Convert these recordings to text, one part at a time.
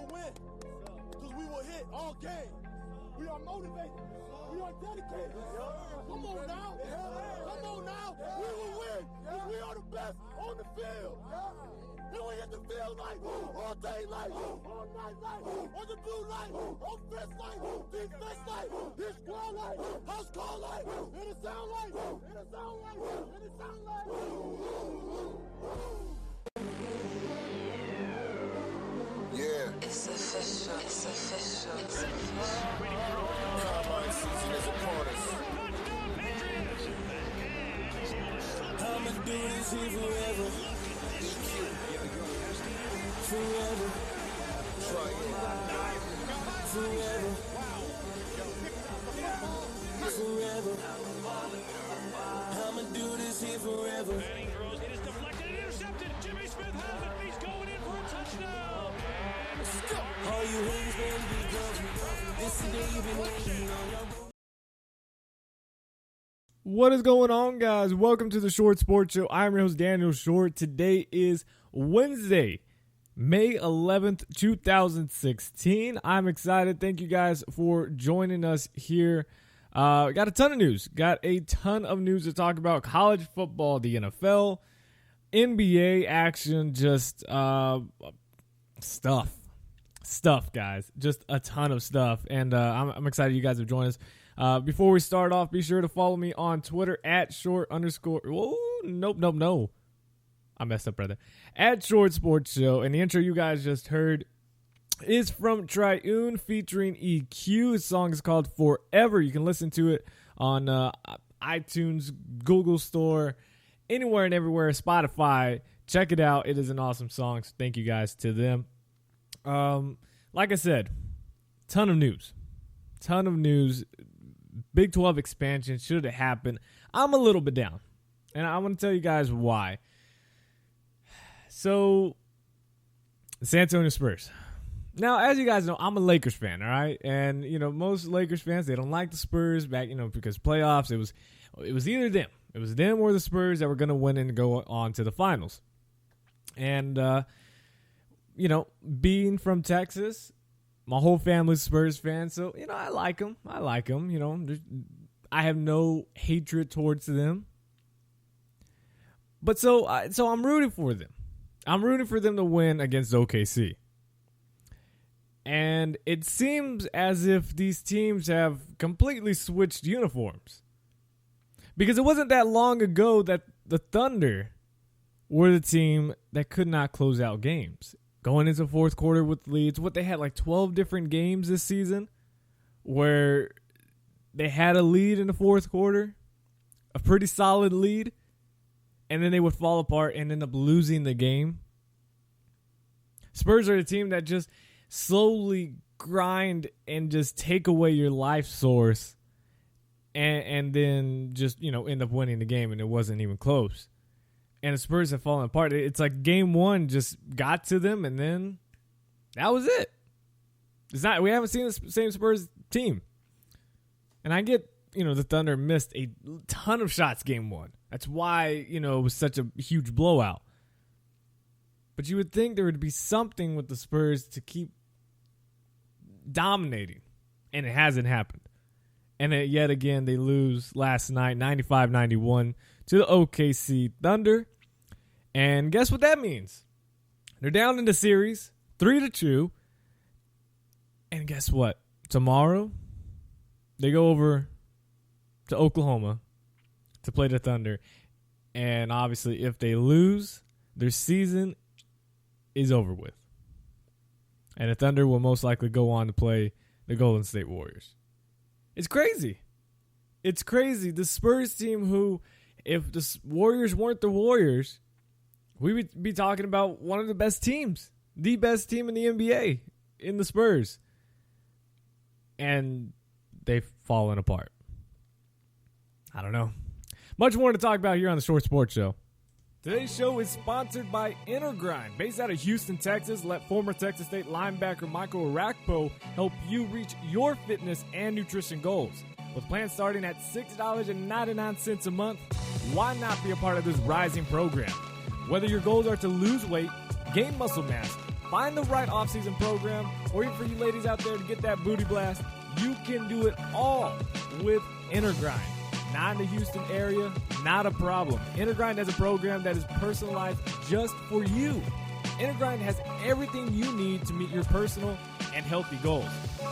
will win because we will hit all game. We are motivated. We are dedicated. Come on now. Come on now. We will win because we are the best on the field. And we hit the field like all day light, all night light, on the blue light, offense light, defense light, this squad light, house call light, and it sound light, and it sound light, and it sound light. Yeah. It's official. It's official. It's official. Combine season is upon us. I'ma do this here forever. Forever. Triune. Forever. Forever. I'ma do this here forever. Manning throws. It is deflected and intercepted. Jimmy Smith has it. He's going in for a touchdown. All you haters better be careful. This the day you've been waiting on. What is going on, guys? Welcome to the Short Sports Show. I'm your host, Daniel Short. Today is Wednesday, May 11th, 2016. I'm excited. Thank you guys for joining us here. Got a ton of news. Got a ton of news to talk about. College football, the NFL, NBA action, just stuff, guys. Just a ton of stuff. And I'm excited you guys have joined us. Before we start off, be sure to follow me on Twitter at @short_. Whoa, nope. I messed up, brother. At Short Sports Show. And the intro you guys just heard is from Triune featuring EQ. The song is called Forever. You can listen to it on iTunes, Google Store, anywhere and everywhere, Spotify. Check it out. It is an awesome song. So thank you guys to them. Like I said, ton of news. Big 12 expansion should have happened. I'm a little bit down, and I want to tell you guys why. So, San Antonio Spurs. Now, as you guys know, I'm a Lakers fan, all right? And, most Lakers fans, they don't like the Spurs back, because playoffs, it was either them. It was them or the Spurs that were going to win and go on to the finals. And, being from Texas, my whole family's Spurs fans, so, I like them. I have no hatred towards them. But so I'm rooting for them. I'm rooting for them to win against OKC. And it seems as if these teams have completely switched uniforms. Because it wasn't that long ago that the Thunder were the team that could not close out games. Going into fourth quarter with leads. They had like 12 different games this season where they had a lead in the fourth quarter, a pretty solid lead, and then they would fall apart and end up losing the game. Spurs are a team that just slowly grind and just take away your life source and then just, end up winning the game, and it wasn't even close. And the Spurs have fallen apart. It's like game one just got to them, and then that was it. We haven't seen the same Spurs team. And I get, the Thunder missed a ton of shots game one. That's why, it was such a huge blowout. But you would think there would be something with the Spurs to keep dominating. And it hasn't happened. And yet again, they lose last night, 95-91 to the OKC Thunder. And guess what that means? They're down in the series, 3-2. And guess what? Tomorrow, they go over to Oklahoma to play the Thunder. And obviously, if they lose, their season is over with. And the Thunder will most likely go on to play the Golden State Warriors. It's crazy. It's crazy. The Spurs team who, if the Warriors weren't the Warriors, we would be talking about one of the best teams. The best team in the NBA in the Spurs. And they've fallen apart. I don't know. Much more to talk about here on the Short Sports Show. Today's show is sponsored by Intergrind. Based out of Houston, Texas, let former Texas State linebacker Michael Arakpo help you reach your fitness and nutrition goals. With plans starting at $6.99 a month, why not be a part of this rising program? Whether your goals are to lose weight, gain muscle mass, find the right offseason program, or even for you ladies out there to get that booty blast, you can do it all with Intergrind. Not in the Houston area, not a problem. Intergrind has a program that is personalized just for you. Intergrind has everything you need to meet your personal and healthy goals.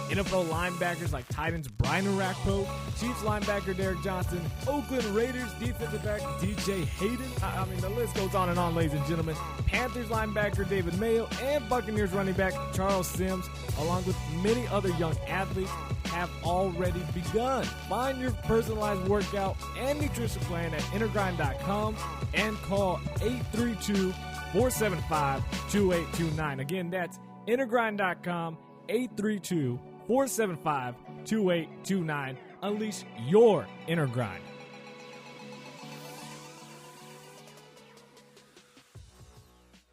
NFL linebackers like Titans Bryant and Rakpo, Chiefs linebacker Derek Johnson, Oakland Raiders defensive back DJ Hayden. I mean, the list goes on and on, ladies and gentlemen. Panthers linebacker David Mayo and Buccaneers running back Charles Sims, along with many other young athletes, have already begun. Find your personalized workout and nutrition plan at intergrind.com and call 832-475-2829. Again, that's intergrind.com, 832-475-2829. Unleash your inner grind.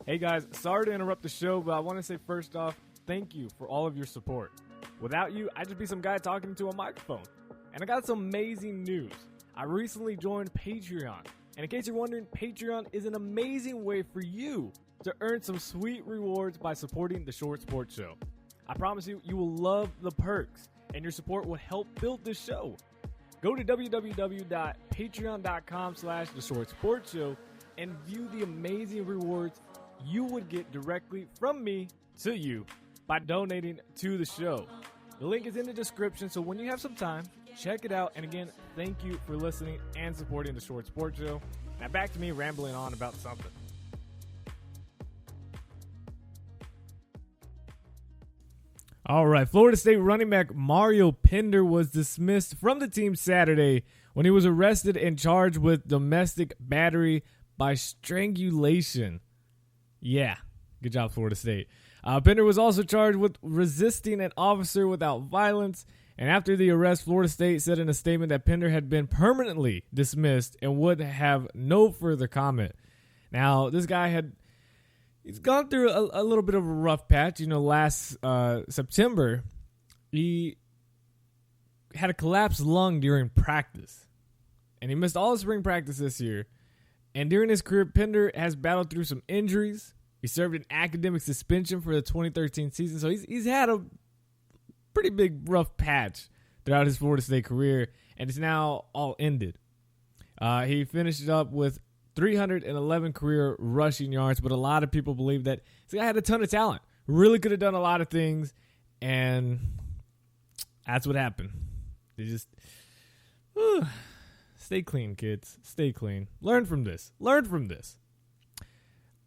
Hey guys, sorry to interrupt the show, but I want to say first off, thank you for all of your support. Without you, I'd just be some guy talking into a microphone. And I got some amazing news. I recently joined Patreon. And in case you're wondering, Patreon is an amazing way for you to earn some sweet rewards by supporting the Short Sports Show. I promise you, you will love the perks, and your support will help build this show. Go to www.patreon.com/theshortsportshow and view the amazing rewards you would get directly from me to you by donating to the show. The link is in the description, so when you have some time, check it out. And again, thank you for listening and supporting the Short Sports Show. Now back to me rambling on about something. All right, Florida State running back Mario Pender was dismissed from the team Saturday when he was arrested and charged with domestic battery by strangulation. Yeah, good job, Florida State. Pender was also charged with resisting an officer without violence, and after the arrest, Florida State said in a statement that Pender had been permanently dismissed and would have no further comment. Now, this guy he's gone through a little bit of a rough patch. You know, last September, he had a collapsed lung during practice, and he missed all of spring practice this year. And during his career, Pender has battled through some injuries. He served an academic suspension for the 2013 season, so he's had a pretty big rough patch throughout his Florida State career, and it's now all ended. He finished up with 311 career rushing yards, but a lot of people believe that this guy had a ton of talent, really could have done a lot of things, and that's what happened. They just stay clean, kids. Stay clean. Learn from this.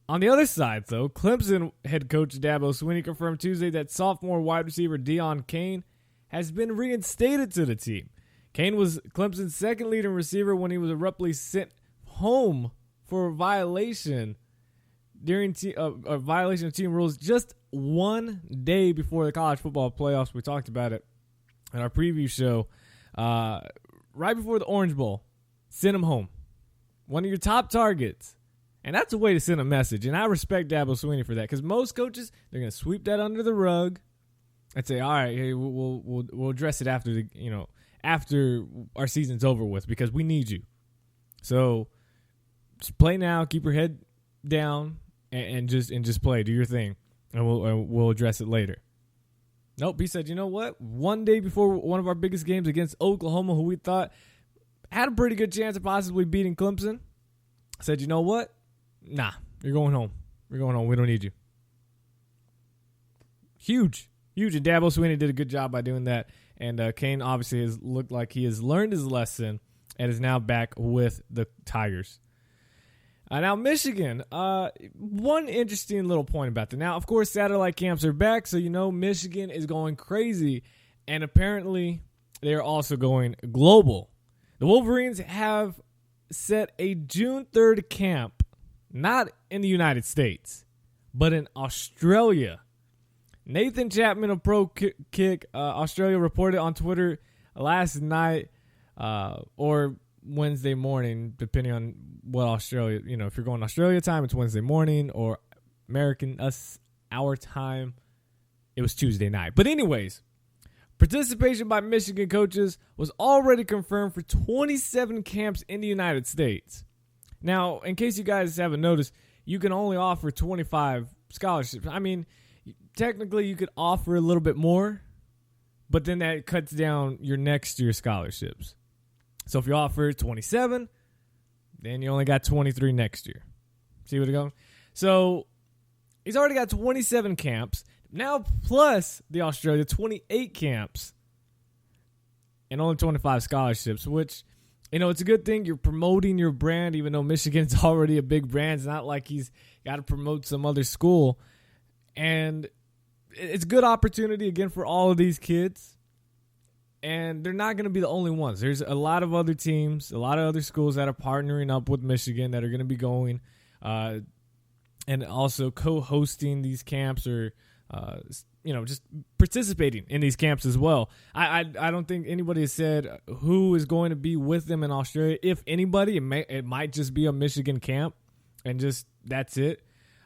On the other side, though, Clemson head coach Dabo Swinney confirmed Tuesday that sophomore wide receiver Deon Cain has been reinstated to the team. Cain was Clemson's second leading receiver when he was abruptly sent home for a violation a violation of team rules just one day before the college football playoffs. We talked about it in our preview show. Right before the Orange Bowl, sent him home. One of your top targets. And that's a way to send a message. And I respect Dabo Swinney for that, because most coaches, they're going to sweep that under the rug and say, all right, hey, we'll address it after after our season's over with, because we need you. So just play now, keep your head down, and just play, do your thing, and we'll address it later. Nope, he said, you know what? One day before one of our biggest games against Oklahoma, who we thought had a pretty good chance of possibly beating Clemson, said, you know what? Nah, you're going home. You're going home. We don't need you. Huge. And Dabo Swinney did a good job by doing that. And Cain obviously has looked like he has learned his lesson and is now back with the Tigers. Now, Michigan, one interesting little point about that. Now, of course, satellite camps are back, so Michigan is going crazy. And apparently, they are also going global. The Wolverines have set a June 3rd camp, not in the United States, but in Australia. Nathan Chapman of Pro Kick Australia reported on Twitter last night or Wednesday morning, depending on what Australia, if you're going Australia time, it's Wednesday morning, or our time, it was Tuesday night. But anyways, participation by Michigan coaches was already confirmed for 27 camps in the United States. Now, in case you guys haven't noticed, you can only offer 25 scholarships. I mean, technically you could offer a little bit more, but then that cuts down your next year's scholarships. So if you offer 27, then you only got 23 next year. See what it goes? So he's already got 27 camps. Now plus the Australia, 28 camps and only 25 scholarships, which, it's a good thing. You're promoting your brand, even though Michigan's already a big brand. It's not like he's got to promote some other school. And it's a good opportunity, again, for all of these kids. And they're not going to be the only ones. There's a lot of other teams, a lot of other schools that are partnering up with Michigan that are going to be going and also co-hosting these camps or, just participating in these camps as well. I don't think anybody has said who is going to be with them in Australia. If anybody, it might just be a Michigan camp and just that's it.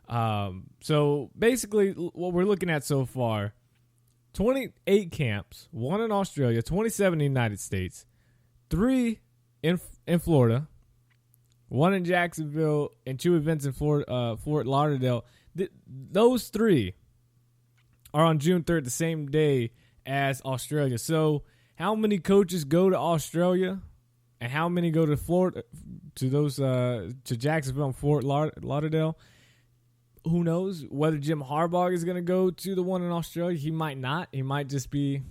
So basically what we're looking at so far, 28 camps, 1 in Australia, 27 in the United States, 3 in Florida, 1 in Jacksonville, and 2 events in Fort Lauderdale. Those 3 are on June 3rd, the same day as Australia. So how many coaches go to Australia and how many go to Florida, to Jacksonville and Fort Lauderdale? Who knows whether Jim Harbaugh is going to go to the one in Australia. He might not. He might just be,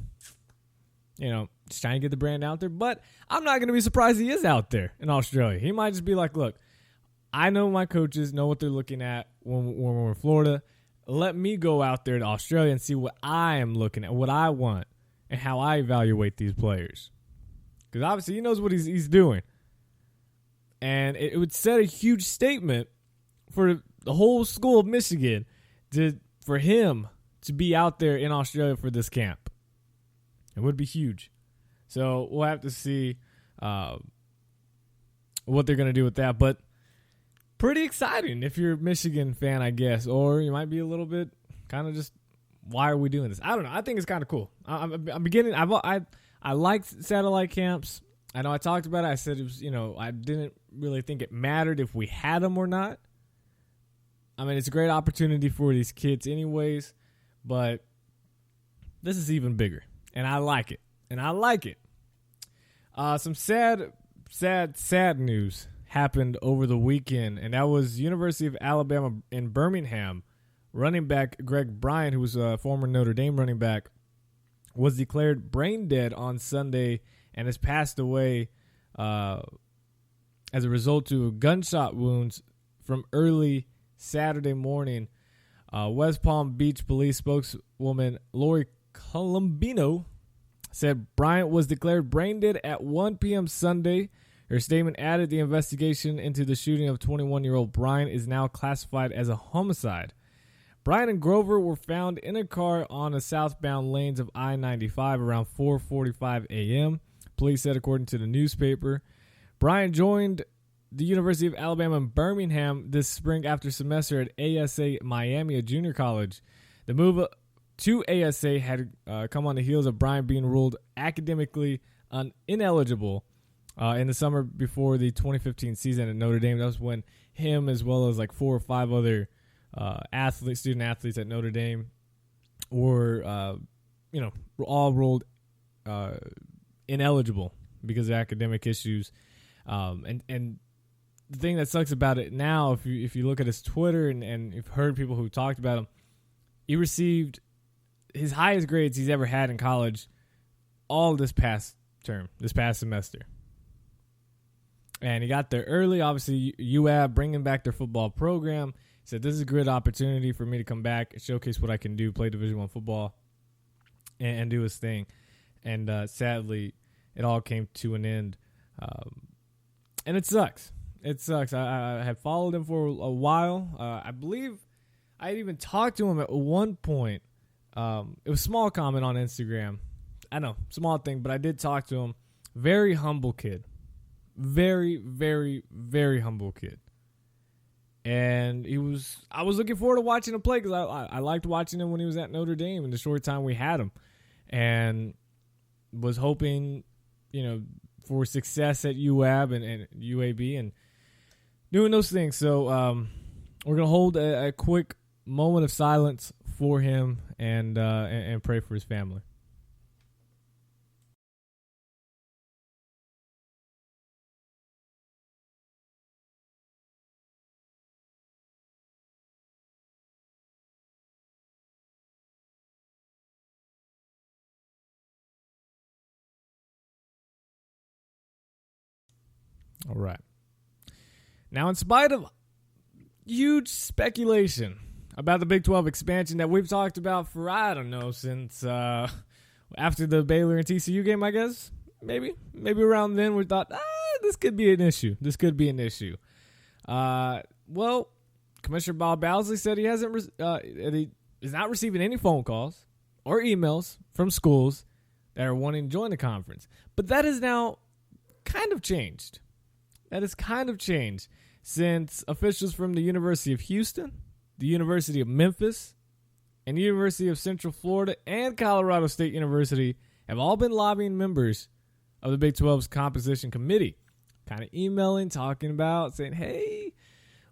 just trying to get the brand out there. But I'm not going to be surprised he is out there in Australia. He might just be like, look, I know my coaches know what they're looking at when we're in Florida. Let me go out there to Australia and see what I am looking at, what I want, and how I evaluate these players. Because obviously he knows what he's doing. And it would set a huge statement for the whole school of Michigan for him to be out there in Australia for this camp. It would be huge. So we'll have to see what they're going to do with that. But pretty exciting if you're a Michigan fan, I guess. Or you might be a little bit kind of just, why are we doing this? I don't know. I think it's kind of cool. I'm beginning. I liked satellite camps. I know I talked about it. I said it was, I didn't really think it mattered if we had them or not. I mean, it's a great opportunity for these kids anyways, but this is even bigger, and I like it. Some sad news happened over the weekend, and that was University of Alabama in Birmingham. Running back Greg Bryant, who was a former Notre Dame running back, was declared brain dead on Sunday and has passed away as a result of gunshot wounds from early Saturday morning. West Palm Beach police spokeswoman Lori Colombino said Bryant was declared brain dead at 1 p.m. Sunday. Her statement added the investigation into the shooting of 21-year-old Bryant is now classified as a homicide. Bryant and Grover were found in a car on the southbound lanes of I-95 around 4:45 a.m., police said according to the newspaper. Bryant joined the University of Alabama in Birmingham this spring after semester at ASA Miami, a junior college. The move to ASA had come on the heels of Bryant being ruled academically ineligible in the summer before the 2015 season at Notre Dame. That was when him, as well as like 4 or 5 other student athletes at Notre Dame, were all ruled ineligible because of academic issues. And the thing that sucks about it now, if you look at his Twitter and you've heard people who talked about him, he received his highest grades he's ever had in college all this past semester. And he got there early. Obviously, UAB bringing back their football program. He said, this is a great opportunity for me to come back and showcase what I can do, play Division I football, and do his thing. And sadly, it all came to an end. And it sucks. It sucks. I have followed him for a while. I believe I had even talked to him at one point. It was a small comment on Instagram. I know, small thing, but I did talk to him. Very humble kid. Very, very, very humble kid. And I was looking forward to watching him play because I liked watching him when he was at Notre Dame in the short time we had him. And was hoping, for success at UAB and UAB and doing those things. So we're going to hold a quick moment of silence for him and pray for his family. All right. Now, in spite of huge speculation about the Big 12 expansion that we've talked about for, I don't know, since after the Baylor and TCU game, I guess. Maybe around then we thought, this could be an issue. Well, Commissioner Bob Bowsley said he is not receiving any phone calls or emails from schools that are wanting to join the conference. But that is now kind of changed. Since officials from the University of Houston, the University of Memphis, and the University of Central Florida and Colorado State University have all been lobbying members of the Big 12's composition committee, kind of emailing, talking about, saying, hey,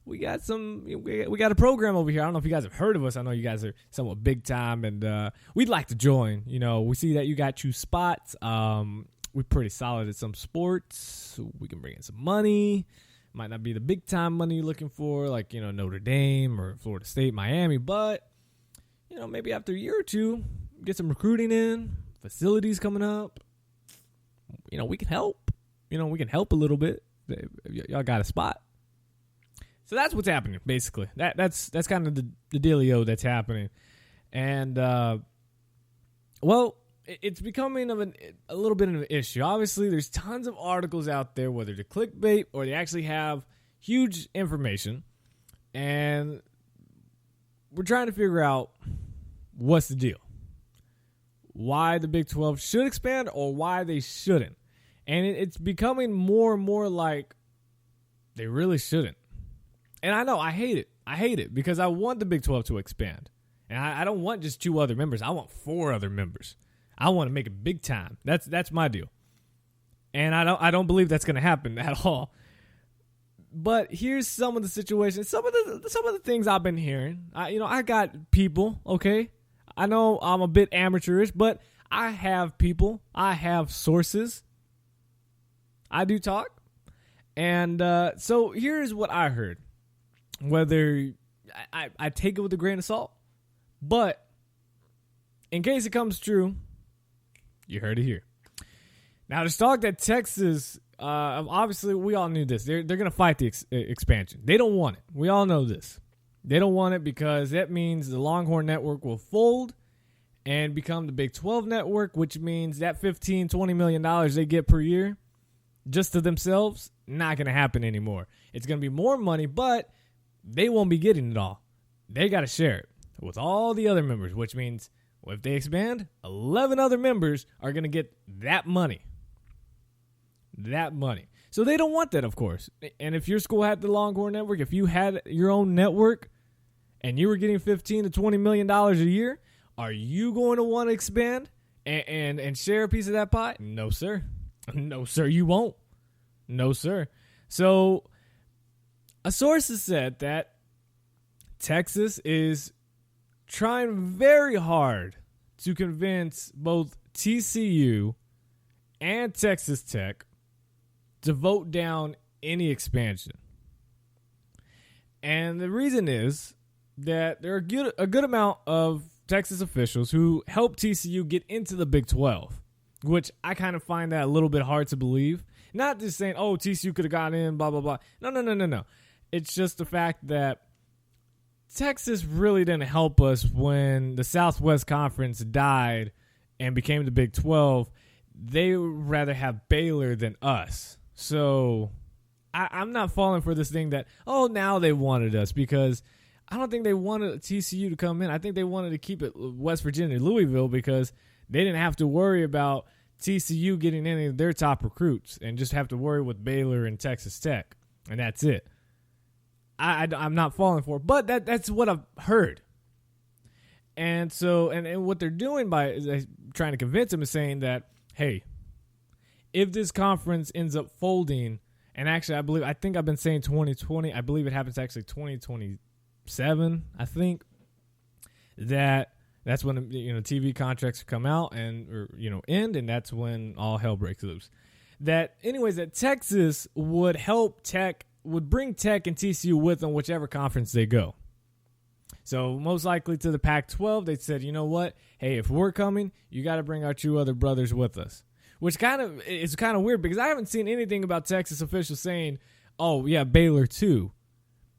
we got a program over here. I don't know if you guys have heard of us. I know you guys are somewhat big time, and we'd like to join. You know, we see that you got 2 spots. We're pretty solid at some sports. We can bring in some money. Might not be the big time money you're looking for, like, Notre Dame or Florida State, Miami. But, maybe after a year or two, get some recruiting in, facilities coming up. We can help. We can help a little bit. Y'all got a spot. So that's what's happening, basically. That's kind of the dealio that's happening. And, it's becoming a little bit of an issue. Obviously, there's tons of articles out there, whether they're clickbait or they actually have huge information. And we're trying to figure out what's the deal. Why the Big 12 should expand or why they shouldn't. And it's becoming more and more like they really shouldn't. And I know, I hate it. I hate it because I want the Big 12 to expand. And I don't want just 2 other members. I want 4 other members. I want to make it big time. That's my deal. And I don't believe that's going to happen at all. But here's some of the situations, some of the things I've been hearing. I got people, okay? I know I'm a bit amateurish, but I have people. I have sources. I do talk. And so here's what I heard. Whether I take it with a grain of salt, but in case it comes true, you heard it here. Now, there's talk that Texas, obviously, we all knew this. They're going to fight the expansion. They don't want it. We all know this. They don't want it because that means the Longhorn Network will fold and become the Big 12 Network, which means that $15-20 million they get per year just to themselves, not going to happen anymore. It's going to be more money, but they won't be getting it all. They got to share it with all the other members, which means if they expand, 11 other members are going to get that money. That money. So they don't want that, of course. And if your school had the Longhorn Network, if you had your own network and you were getting $15-20 million a year, are you going to want to expand and share a piece of that pie? No, sir. No, sir, you won't. No, sir. So a source has said that Texas is trying very hard to convince both TCU and Texas Tech to vote down any expansion. And the reason is that there are a good amount of Texas officials who helped TCU get into the Big 12, which I kind of find that a little bit hard to believe. Not just saying, oh, TCU could have gotten in, blah, blah, blah. No. It's just the fact that Texas really didn't help us when the Southwest Conference died and became the Big 12. They would rather have Baylor than us. So I'm not falling for this thing that, oh, now they wanted us, because I don't think they wanted TCU to come in. I think they wanted to keep it West Virginia, Louisville, because they didn't have to worry about TCU getting any of their top recruits and just have to worry with Baylor and Texas Tech. And that's it. I'm not falling for it, but that's what I've heard. And so, and what they're doing by trying to convince them is saying that, hey, if this conference ends up folding, and actually I think I've been saying 2020, I believe it happens actually 2027, I think. that's when TV contracts come out and end, and that's when all hell breaks loose. That Texas would bring Tech and TCU with them whichever conference they go. So most likely to the Pac-12, they said, you know what? Hey, if we're coming, you got to bring our two other brothers with us. Which is kind of weird because I haven't seen anything about Texas officials saying, oh yeah, Baylor too.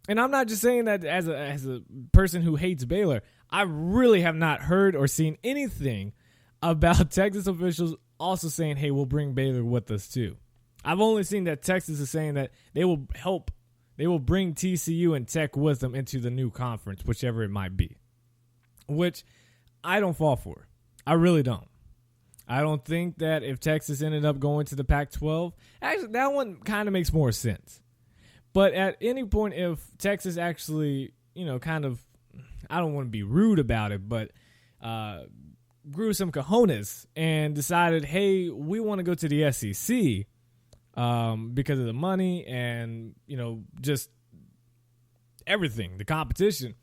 And I'm not just saying that as a person who hates Baylor. I really have not heard or seen anything about Texas officials also saying, hey, we'll bring Baylor with us too. I've only seen that Texas is saying that they will bring TCU and Tech with them into the new conference, whichever it might be. Which I don't fall for. I really don't. I don't think that if Texas ended up going to the Pac-12, actually that one kind of makes more sense. But at any point, if Texas actually, kind of, I don't want to be rude about it, but grew some cojones and decided, hey, we want to go to the SEC because of the money and, just everything, the competition.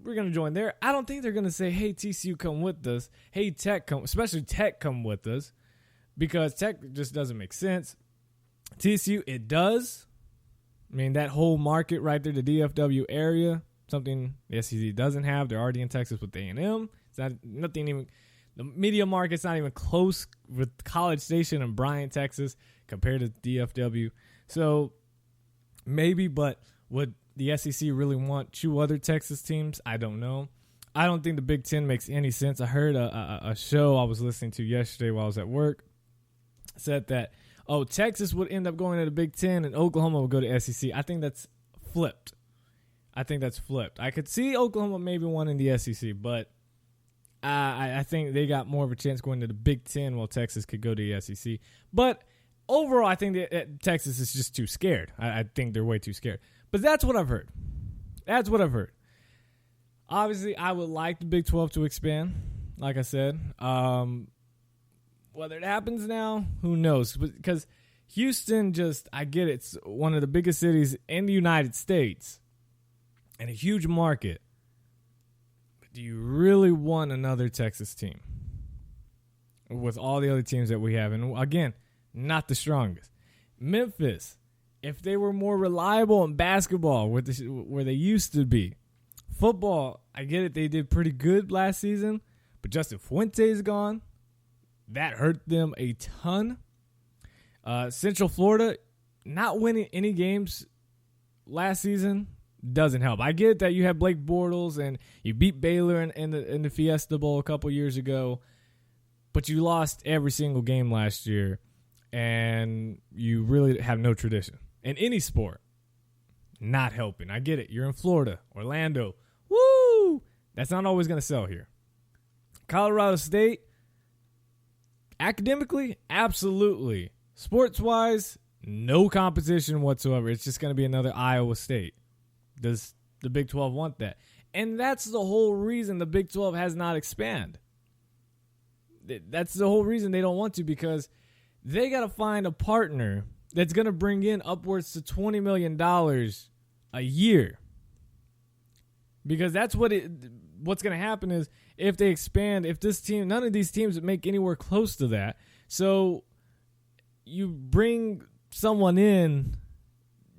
We're going to join there. I don't think they're going to say, hey, TCU, come with us. Hey, Tech, especially Tech, come with us. Because Tech just doesn't make sense. TCU, it does. I mean, that whole market right there, the DFW area, something the SEC doesn't have. They're already in Texas with A&M. It's nothing even. The media market's not even close with College Station and Bryant, Texas, compared to DFW. So maybe, but would the SEC really want two other Texas teams? I don't know. I don't think the Big Ten makes any sense. I heard a show I was listening to yesterday while I was at work said that, Texas would end up going to the Big Ten and Oklahoma would go to SEC. I think that's flipped. I could see Oklahoma maybe wanting the SEC, but I think they got more of a chance going to the Big Ten while Texas could go to the SEC. But overall, I think that Texas is just too scared. I think they're way too scared. But that's what I've heard. Obviously, I would like the Big 12 to expand, like I said. Whether it happens now, who knows? Because Houston I get it. It's one of the biggest cities in the United States and a huge market. But do you really want another Texas team with all the other teams that we have? And again, not the strongest. Memphis, if they were more reliable in basketball where they used to be. Football, I get it. They did pretty good last season, but Justin Fuente's gone. That hurt them a ton. Central Florida, not winning any games last season doesn't help. I get that you have Blake Bortles and you beat Baylor in the Fiesta Bowl a couple years ago, but you lost every single game last year, and you really have no tradition in any sport. Not helping. I get it. You're in Florida, Orlando. Woo! That's not always going to sell here. Colorado State, academically, absolutely. Sports-wise, no competition whatsoever. It's just going to be another Iowa State. Does the Big 12 want that? And that's the whole reason the Big 12 has not expanded. That's the whole reason they don't want to, because they got to find a partner that's going to bring in upwards to $20 million a year. Because that's what's going to happen is if they expand, if this team, none of these teams make anywhere close to that. So you bring someone in,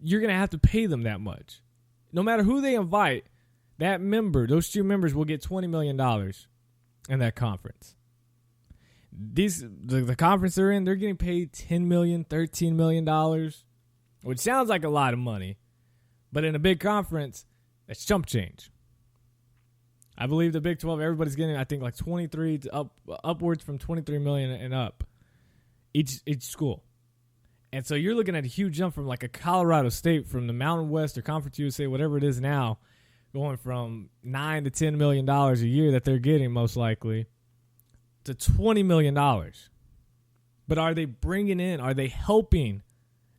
you're going to have to pay them that much. No matter who they invite, those two members will get $20 million in that conference. The conference they're in, they're getting paid $10 million, $13 million, which sounds like a lot of money. But in a big conference, that's chump change. I believe the Big 12, everybody's getting, I think, like 23 to upwards from 23 million and up each school. And so you're looking at a huge jump from like a Colorado State, from the Mountain West or Conference USA, whatever it is now, going from $9 to $10 million a year that they're getting most likely to $20 million. But are they bringing in? Are they helping?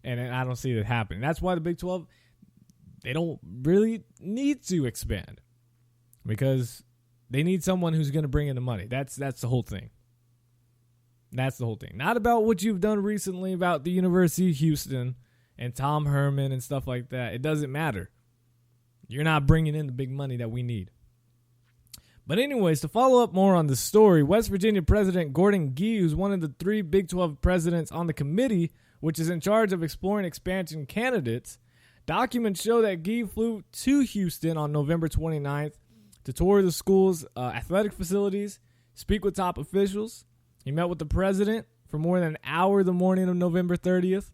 And I don't see that happening. That's why the Big 12, they don't really need to expand, because they need someone who's going to bring in the money. That's the whole thing. That's the whole thing. Not about what you've done recently about the University of Houston and Tom Herman and stuff like that. It doesn't matter. You're not bringing in the big money that we need. But anyways, to follow up more on the story, West Virginia President Gordon Gee, who's one of the 3 Big 12 presidents on the committee, which is in charge of exploring expansion candidates, documents show that Gee flew to Houston on November 29th to tour the school's athletic facilities, speak with top officials. He met with the president for more than an hour the morning of November 30th.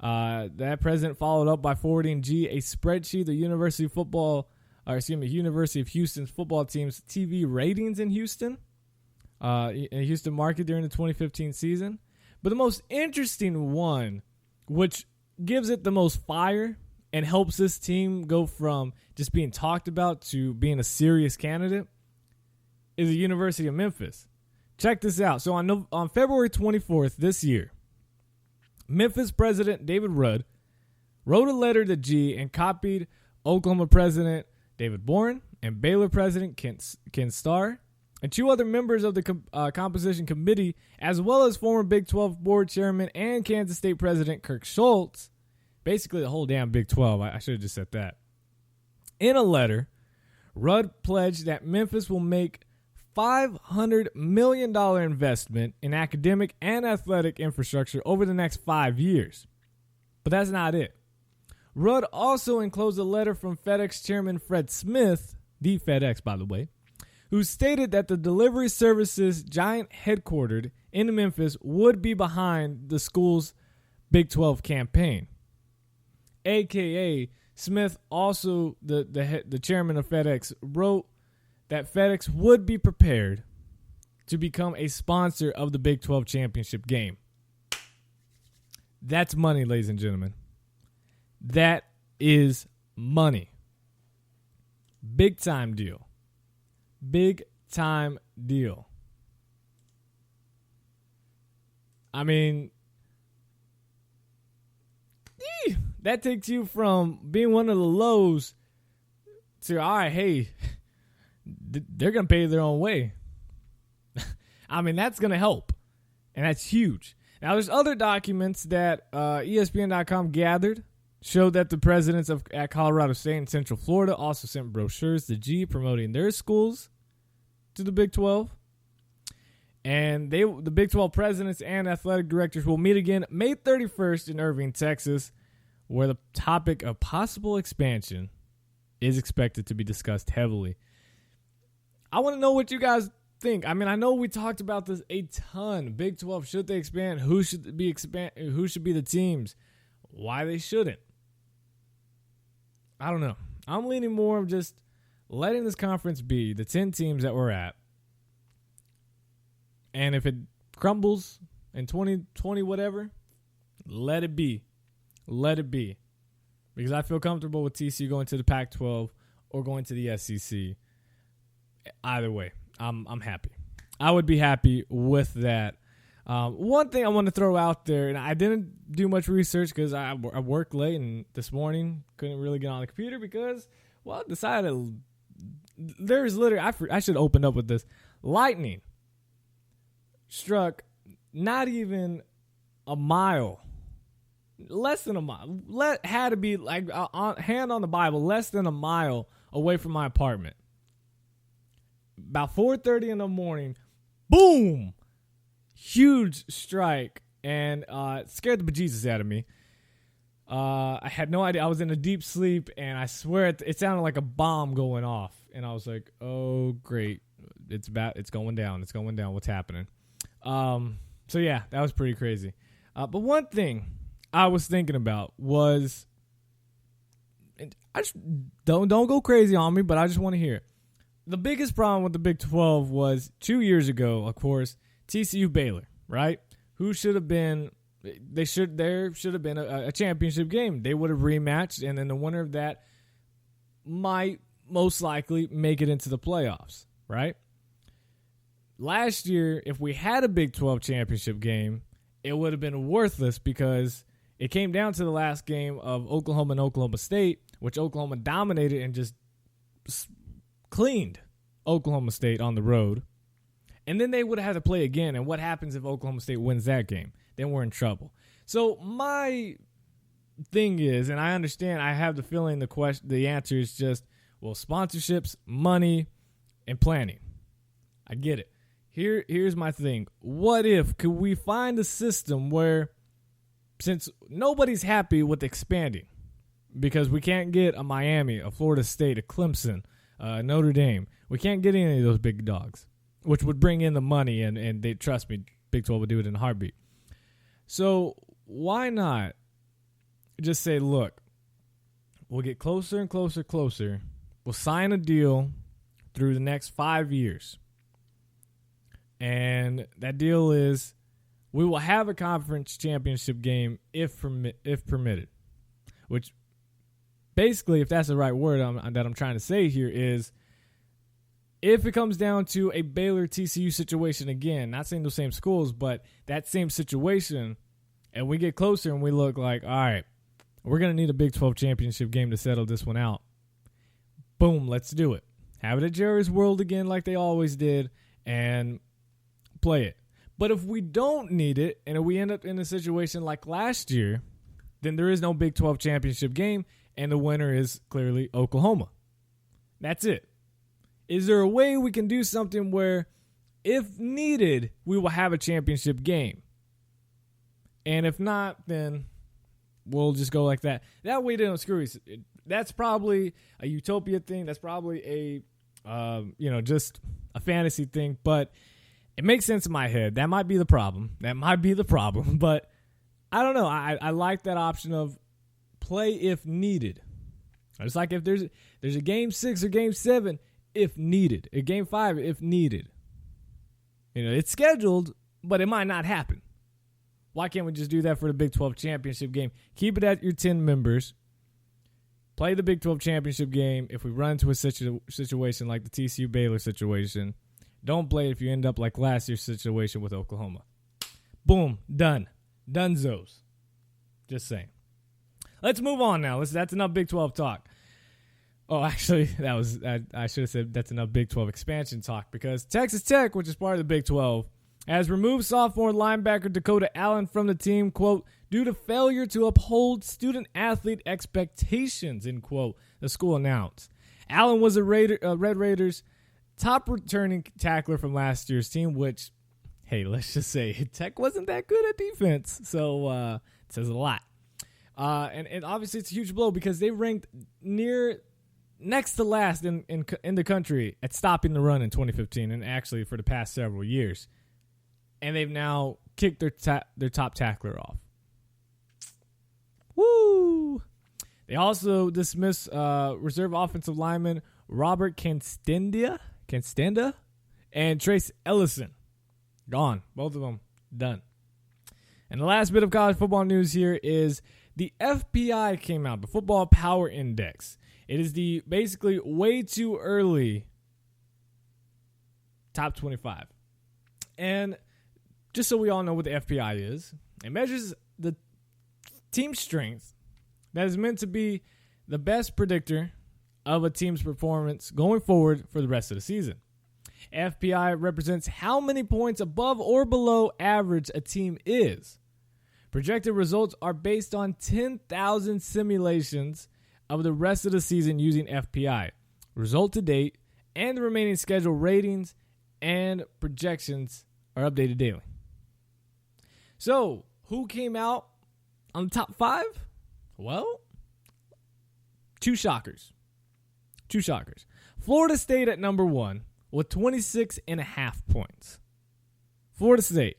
That president followed up by forwarding Gee a spreadsheet, the University of Houston's football team's TV ratings in Houston, in the Houston market during the 2015 season. But the most interesting one, which gives it the most fire and helps this team go from just being talked about to being a serious candidate, is the University of Memphis. Check this out. So on February 24th this year, Memphis President David Rudd wrote a letter to Gee and copied Oklahoma President David Boren and Baylor President Ken Starr and 2 other members of the composition committee, as well as former Big 12 board chairman and Kansas State President Kirk Schultz, basically the whole damn Big 12. I should have just said that. In a letter, Rudd pledged that Memphis will make $500 million investment in academic and athletic infrastructure over the next 5 years. But that's not it. Rudd also enclosed a letter from FedEx chairman Fred Smith, the FedEx, by the way, who stated that the delivery services giant headquartered in Memphis would be behind the school's Big 12 campaign. AKA, Smith, also the chairman of FedEx, wrote that FedEx would be prepared to become a sponsor of the Big 12 championship game. That's money, ladies and gentlemen. That is money. Big time deal. Big time deal. I mean, that takes you from being one of the lows to, all right, hey, they're going to pay their own way. I mean, that's going to help. And that's huge. Now, there's other documents that ESPN.com gathered, showed that the presidents at Colorado State and Central Florida also sent brochures to Gee promoting their schools to the Big 12. And the Big 12 presidents and athletic directors will meet again May 31st in Irving, Texas, where the topic of possible expansion is expected to be discussed heavily. I want to know what you guys think. I mean, I know we talked about this a ton. Big 12, should they expand? Who should be the teams? Why they shouldn't? I don't know. I'm leaning more of just letting this conference be the 10 teams that we're at. And if it crumbles in 2020, whatever, let it be. Let it be. Because I feel comfortable with TCU going to the Pac-12 or going to the SEC. Either way, I'm happy. I would be happy with that. One thing I want to throw out there, and I didn't do much research because I worked late, and this morning couldn't really get on the computer because, well, I decided there's literally, I should open up with this. Lightning struck not even a mile, less than a mile, had to be like hand on the Bible, less than a mile away from my apartment. About 4:30 in the morning, boom, huge strike, and it scared the bejesus out of me. I had no idea. I was in a deep sleep, and I swear it sounded like a bomb going off. And I was like, oh, great. It's going down. It's going down. What's happening? So, yeah, that was pretty crazy. But one thing I was thinking about was, I just don't go crazy on me, but I just want to hear it. The biggest problem with the Big 12 was 2 years ago, of course, TCU Baylor, right? Who should have been, there should have been a championship game. They would have rematched, and then the winner of that might most likely make it into the playoffs, right? Last year, if we had a Big 12 championship game, it would have been worthless because it came down to the last game of Oklahoma and Oklahoma State, which Oklahoma dominated and just cleaned Oklahoma State on the road. And then they would have had to play again. And what happens if Oklahoma State wins that game? Then we're in trouble. So my thing is, and I understand, I have the feeling the answer is just, well, sponsorships, money, and planning. I get it. Here's my thing. What if could we find a system where, since nobody's happy with expanding, because we can't get a Miami, a Florida State, a Clemson, Notre Dame, we can't get any of those big dogs, which would bring in the money, and they, trust me, Big 12 would do it in a heartbeat. So why not just say, look, we'll get closer and closer. We'll sign a deal through the next 5 years. And that deal is we will have a conference championship game if permitted. Which basically, if that's the right word that I'm trying to say here, is if it comes down to a Baylor-TCU situation again, not saying those same schools, but that same situation, and we get closer and we look like, all right, we're going to need a Big 12 championship game to settle this one out. Boom, let's do it. Have it at Jerry's World again like they always did, and play it. But if we don't need it, and if we end up in a situation like last year, then there is no Big 12 championship game, and the winner is clearly Oklahoma. That's it. Is there a way we can do something where, if needed, we will have a championship game? And if not, then we'll just go like that. That way they don't screw us. That's probably a utopia thing. That's probably a, just a fantasy thing. But it makes sense in my head. That might be the problem. But I don't know. I like that option of play if needed. It's like if there's a game 6 or game 7 if needed, a game 5 if needed. It's scheduled, but it might not happen. Why can't we just do that for the Big 12 championship game? Keep it at your 10 members. Play the Big 12 championship game. If we run into a situation like the TCU Baylor situation, don't play it if you end up like last year's situation with Oklahoma. Boom, done. Dunzos. Just saying. Let's move on now. That's enough Big 12 talk. Oh, actually, I should have said that's enough Big 12 expansion talk, because Texas Tech, which is part of the Big 12, has removed sophomore linebacker Dakota Allen from the team, quote, due to failure to uphold student-athlete expectations, end quote, the school announced. Allen was a Red Raiders' top returning tackler from last year's team, which, hey, let's just say Tech wasn't that good at defense, so it says a lot. And obviously it's a huge blow because they ranked next to last in the country at stopping the run in 2015, and actually for the past several years. And they've now kicked their top tackler off. Woo! They also dismissed reserve offensive lineman Robert Canstenda and Trace Ellison. Gone. Both of them done. And the last bit of college football news here is the FPI came out, the Football Power Index. It is the basically way too early top 25. And just so we all know what the FPI is, it measures the team strength that is meant to be the best predictor of a team's performance going forward for the rest of the season. FPI represents how many points above or below average a team is. Projected results are based on 10,000 simulations of the rest of the season using FPI, result to date, and the remaining schedule ratings and projections are updated daily. So, who came out on the top 5? Well, two shockers. Florida State at number 1 with 26.5 points. Florida State.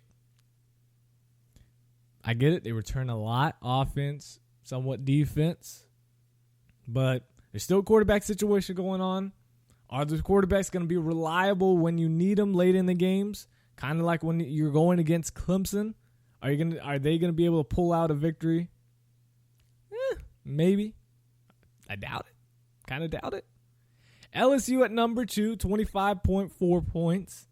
I get it. They return a lot offense, somewhat defense. But there's still a quarterback situation going on. Are the quarterbacks going to be reliable when you need them late in the games? Kind of like when you're going against Clemson. Are they going to be able to pull out a victory? Maybe. I doubt it. Kind of doubt it. LSU at number 2, 25.4 points.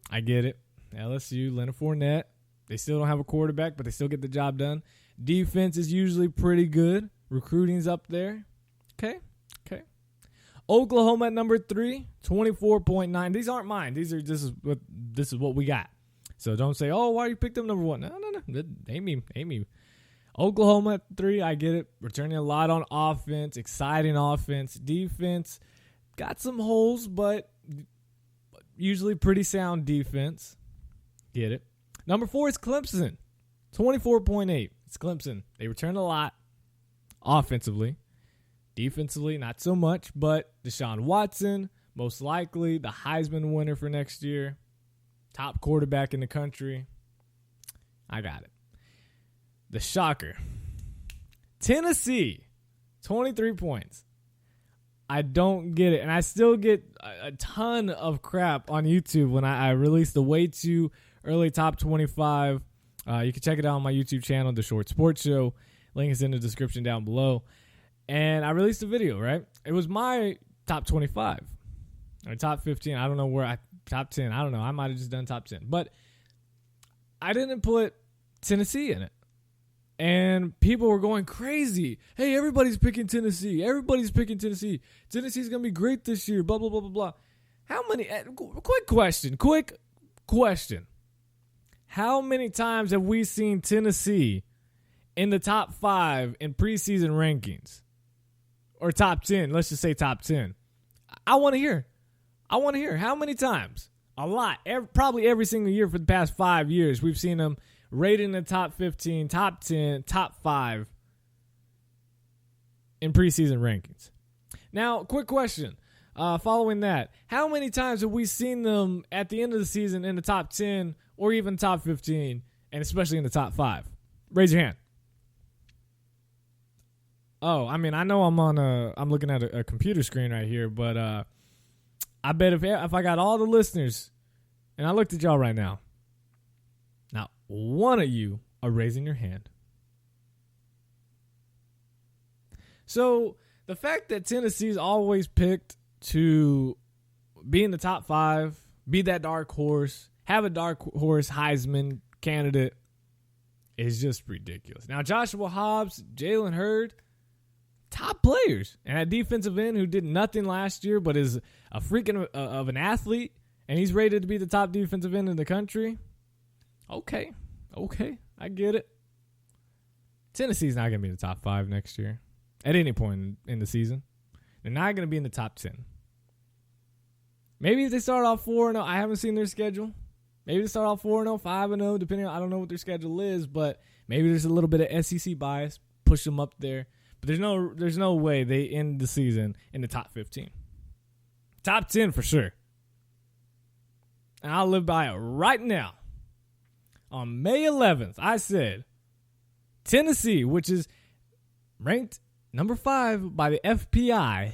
I get it. LSU, Leonard Fournette. They still don't have a quarterback, but they still get the job done. Defense is usually pretty good. Recruiting's up there. Okay. Oklahoma at number 3, 24.9. These aren't mine. This is what we got. So don't say, oh, why you picked them number 1? No. Ain't me. Oklahoma at 3, I get it. Returning a lot on offense, exciting offense. Defense got some holes, but usually pretty sound defense. Get it. Number 4 is Clemson. 24.8. It's Clemson. They return a lot offensively. Defensively, not so much, but Deshaun Watson, most likely the Heisman winner for next year. Top quarterback in the country. I got it. The shocker. Tennessee, 23 points. I don't get it. And I still get a ton of crap on YouTube when I release the way too early top 25. You can check it out on my YouTube channel, The Short Sports Show. Link is in the description down below. And I released a video, right? It was my top 25 or top 15. I don't know where top 10. I don't know. I might have just done top 10. But I didn't put Tennessee in it. And people were going crazy. Hey, everybody's picking Tennessee. Everybody's picking Tennessee. Tennessee's going to be great this year. Blah, blah, blah, blah, blah. How many? Quick question. How many times have we seen Tennessee in the top 5 in preseason rankings? Or top 10. Let's just say top 10. I want to hear. How many times? A lot. Probably every single year for the past 5 years, we've seen them rated in the top 15, top 10, top 5 in preseason rankings. Now, quick question. Following that, how many times have we seen them at the end of the season in the top 10 or even top 15, and especially in the top 5? Raise your hand. Oh, I mean, I know I'm looking at a computer screen right here, but I bet if I got all the listeners, and I looked at y'all right now, not one of you are raising your hand. So the fact that Tennessee's always picked to be in the top 5, be that dark horse, have a dark horse Heisman candidate is just ridiculous. Now, Joshua Hobbs, Jalen Hurd, top players. And that defensive end who did nothing last year but is a freaking of an athlete, and he's rated to be the top defensive end in the country. Okay, I get it. Tennessee's not going to be in the top 5 next year at any point in the season. They're not going to be in the top 10. Maybe if they start off 4-0, I haven't seen their schedule. Maybe they start off 4-0, 5-0, depending on, I don't know what their schedule is, but maybe there's a little bit of SEC bias, push them up there. But there's no way they end the season in the top 15. Top 10 for sure. And I'll live by it right now. On May 11th, I said Tennessee, which is ranked number 5 by the FPI,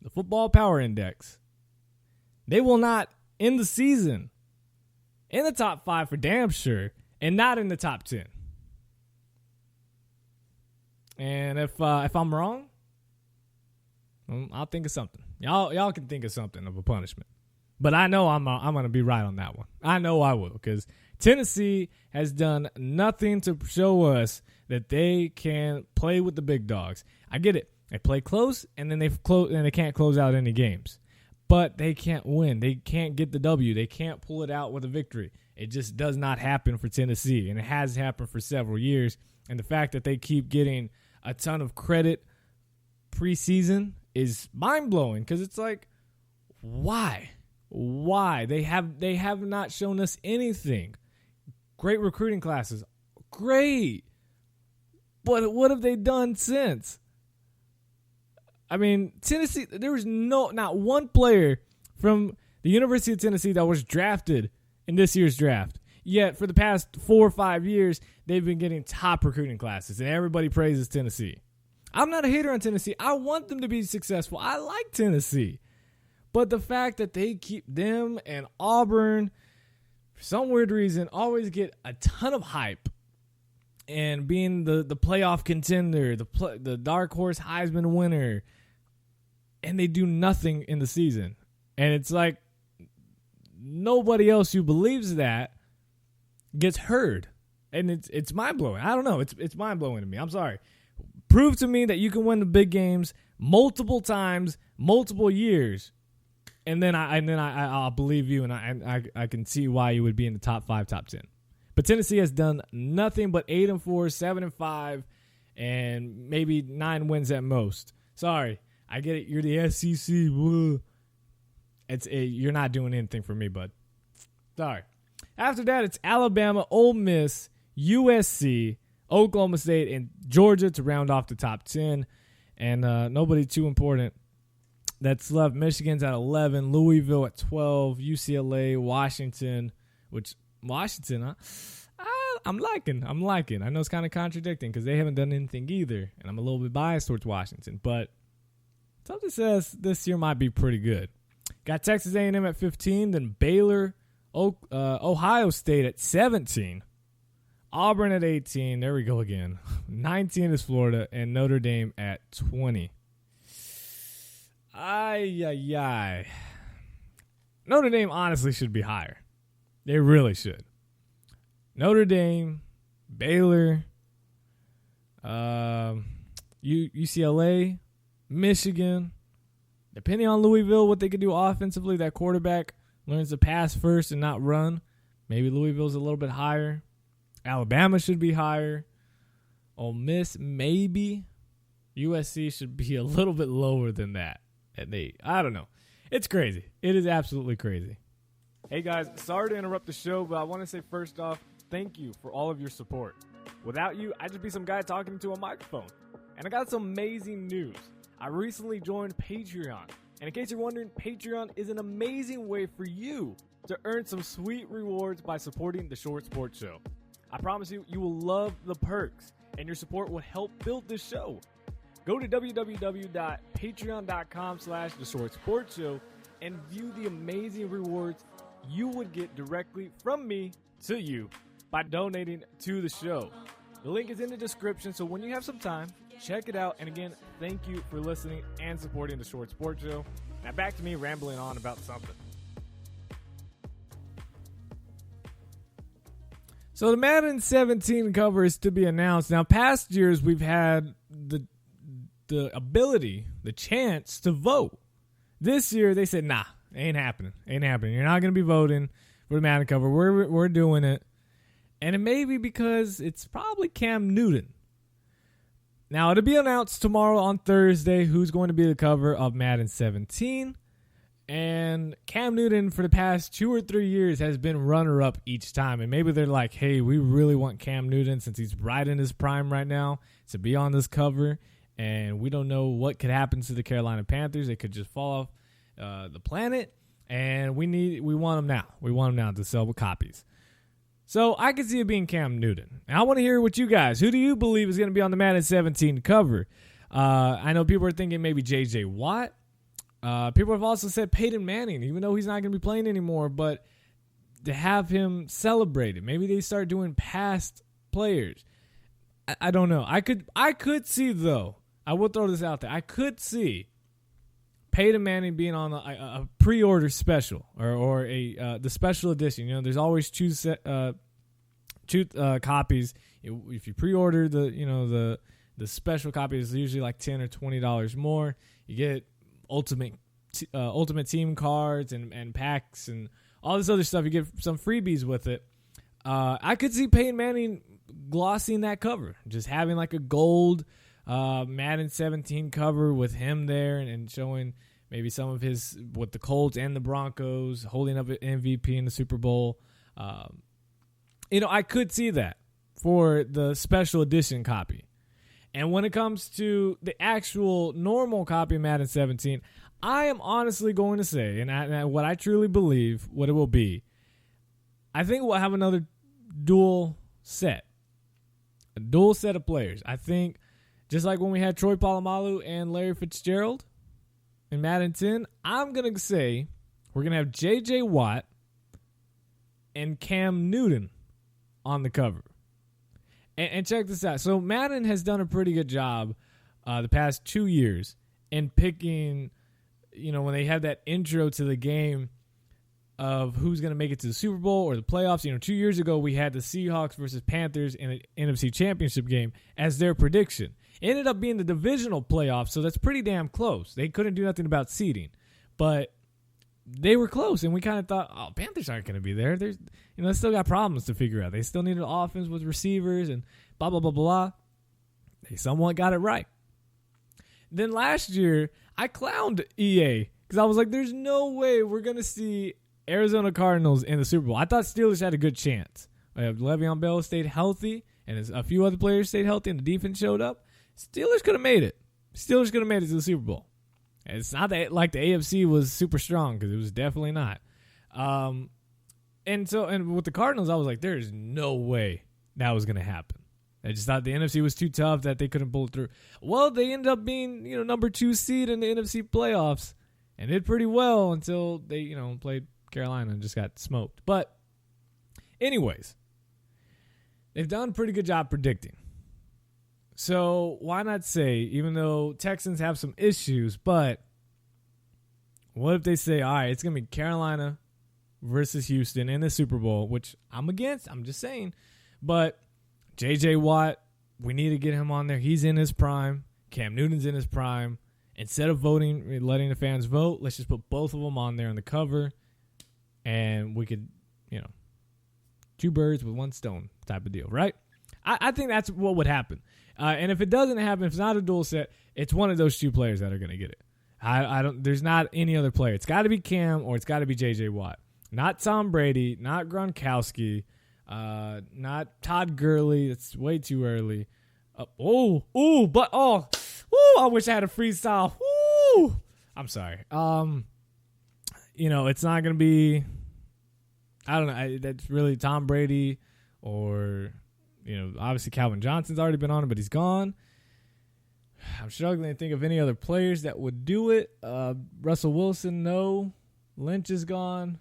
the Football Power Index, they will not end the season in the top 5 for damn sure, and not in the top 10. And if I'm wrong, I'll think of something. Y'all can think of something of a punishment. But I know I'm gonna be right on that one. I know I will, because Tennessee has done nothing to show us that they can play with the big dogs. I get it. They play close, and then they can't close out any games. But they can't win. They can't get the W. They can't pull it out with a victory. It just does not happen for Tennessee, and it has happened for several years. And the fact that they keep getting a ton of credit preseason is mind-blowing, because it's like, why? Why? They have not shown us anything. Great recruiting classes. Great. But what have they done since? I mean, Tennessee, there was not one player from the University of Tennessee that was drafted in this year's draft. Yet, for the past 4 or 5 years, they've been getting top recruiting classes, and everybody praises Tennessee. I'm not a hater on Tennessee. I want them to be successful. I like Tennessee. But the fact that they keep them and Auburn, for some weird reason, always get a ton of hype, and being the playoff contender, the dark horse Heisman winner, and they do nothing in the season. And it's like nobody else who believes that gets heard. And it's mind-blowing. I don't know. It's mind-blowing to me. I'm sorry. Prove to me that you can win the big games multiple times, multiple years, and then I'll believe you, and I can see why you would be in the top 5, top 10. But Tennessee has done nothing but 8-4, 7-5, and maybe 9 wins at most. Sorry, I get it. You're the SEC. Woo. You're not doing anything for me, bud. Sorry. After that, it's Alabama, Ole Miss, USC, Oklahoma State, and Georgia to round off the top 10. And nobody too important that's left. Michigan's at 11, Louisville at 12, UCLA, Washington, Washington, I'm liking. I know it's kind of contradicting because they haven't done anything either, and I'm a little bit biased towards Washington, but something says this year might be pretty good. Got Texas A&M at 15, then Baylor, Ohio State at 17, Auburn at 18. There we go again. 19 is Florida, and Notre Dame at 20. Ay. Notre Dame honestly should be higher. They really should. Notre Dame, Baylor, UCLA, Michigan. Depending on Louisville, what they could do offensively, that quarterback learns to pass first and not run. Maybe Louisville's a little bit higher. Alabama should be higher. Ole Miss, maybe. USC should be a little bit lower than that. I don't know. It's crazy. It is absolutely crazy. Hey, guys, sorry to interrupt the show, but I want to say first off, thank you for all of your support. Without you, I'd just be some guy talking to a microphone. And I got some amazing news. I recently joined Patreon. And in case you're wondering, Patreon is an amazing way for you to earn some sweet rewards by supporting the Short Sports Show. I promise you, you will love the perks, and your support will help build this show. Go to www.patreon.com/theshortsportshow and view the amazing rewards you would get directly from me to you by donating to the show. The link is in the description, so when you have some time, check it out. And again, thank you for listening and supporting the Short Sports Show. Now back to me rambling on about something. So the Madden 17 cover is to be announced. Now, past years we've had the ability, the chance to vote. This year they said, nah, ain't happening. You're not going to be voting for the Madden cover. We're doing it. And it may be because it's probably Cam Newton. Now, it'll be announced tomorrow on Thursday who's going to be the cover of Madden 17. And Cam Newton, for the past 2 or 3 years, has been runner-up each time. And maybe they're like, hey, we really want Cam Newton, since he's right in his prime right now, to be on this cover. And we don't know what could happen to the Carolina Panthers. They could just fall off the planet. And we want them now. We want them now to sell copies. So I could see it being Cam Newton. And I want to hear what you guys, who do you believe is going to be on the Madden 17 cover? I know people are thinking maybe J.J. Watt. People have also said Peyton Manning, even though he's not going to be playing anymore, but to have him celebrated. Maybe they start doing past players. I don't know. I could see, though. I will throw this out there. I could see Peyton Manning being on a pre-order special or the special edition. You know, there's always two copies. If you pre-order the special copy, is usually like $10 or $20 more. You get ultimate team cards and packs and all this other stuff. You get some freebies with it. I could see Peyton Manning glossing that cover, just having like a gold Madden 17 cover with him there and showing maybe some of his with the Colts and the Broncos, holding up an MVP in the Super Bowl. I could see that for the special edition copy. And when it comes to the actual normal copy of Madden 17, I am honestly going to say, and what I truly believe what it will be, I think we'll have another dual set. A dual set of players. I think just like when we had Troy Polamalu and Larry Fitzgerald in Madden 10, I'm going to say we're going to have J.J. Watt and Cam Newton on the cover. And check this out. So Madden has done a pretty good job the past 2 years in picking, when they have that intro to the game of who's going to make it to the Super Bowl or the playoffs. 2 years ago, we had the Seahawks versus Panthers in the NFC Championship game as their prediction. It ended up being the divisional playoffs, so that's pretty damn close. They couldn't do nothing about seeding, but they were close, and we kind of thought, Panthers aren't going to be there. They still got problems to figure out. They still need an offense with receivers and blah, blah, blah, blah. They somewhat got it right. Then last year, I clowned EA Because I was like, there's no way we're going to see Arizona Cardinals in the Super Bowl. I thought Steelers had a good chance. Le'Veon Bell stayed healthy, and a few other players stayed healthy, and the defense showed up. Steelers could have made it. Steelers could have made it to the Super Bowl. And it's not that like the AFC was super strong, because it was definitely not. And with the Cardinals, I was like, there's no way that was going to happen. I just thought the NFC was too tough that they couldn't pull it through. Well, they ended up being, number 2 seed in the NFC playoffs and did pretty well until they, played Carolina and just got smoked. But anyways, they've done a pretty good job predicting. So why not say, even though Texans have some issues, but what if they say, all right, it's going to be Carolina versus Houston in the Super Bowl, which I'm against. I'm just saying. But J.J. Watt, we need to get him on there. He's in his prime. Cam Newton's in his prime. Instead of letting the fans vote, let's just put both of them on there on the cover, and we could, 2 birds with 1 stone type of deal, right? I think that's what would happen. And if it doesn't happen, if it's not a dual set, it's one of those 2 players that are going to get it. There's not any other player. It's got to be Cam or it's got to be J.J. Watt. Not Tom Brady, not Gronkowski, not Todd Gurley. It's way too early. I wish I had a freestyle. Woo! I'm sorry. It's not going to be, I don't know. That's really Tom Brady or, obviously Calvin Johnson's already been on it, but he's gone. I'm struggling to think of any other players that would do it. Russell Wilson, no. Lynch is gone.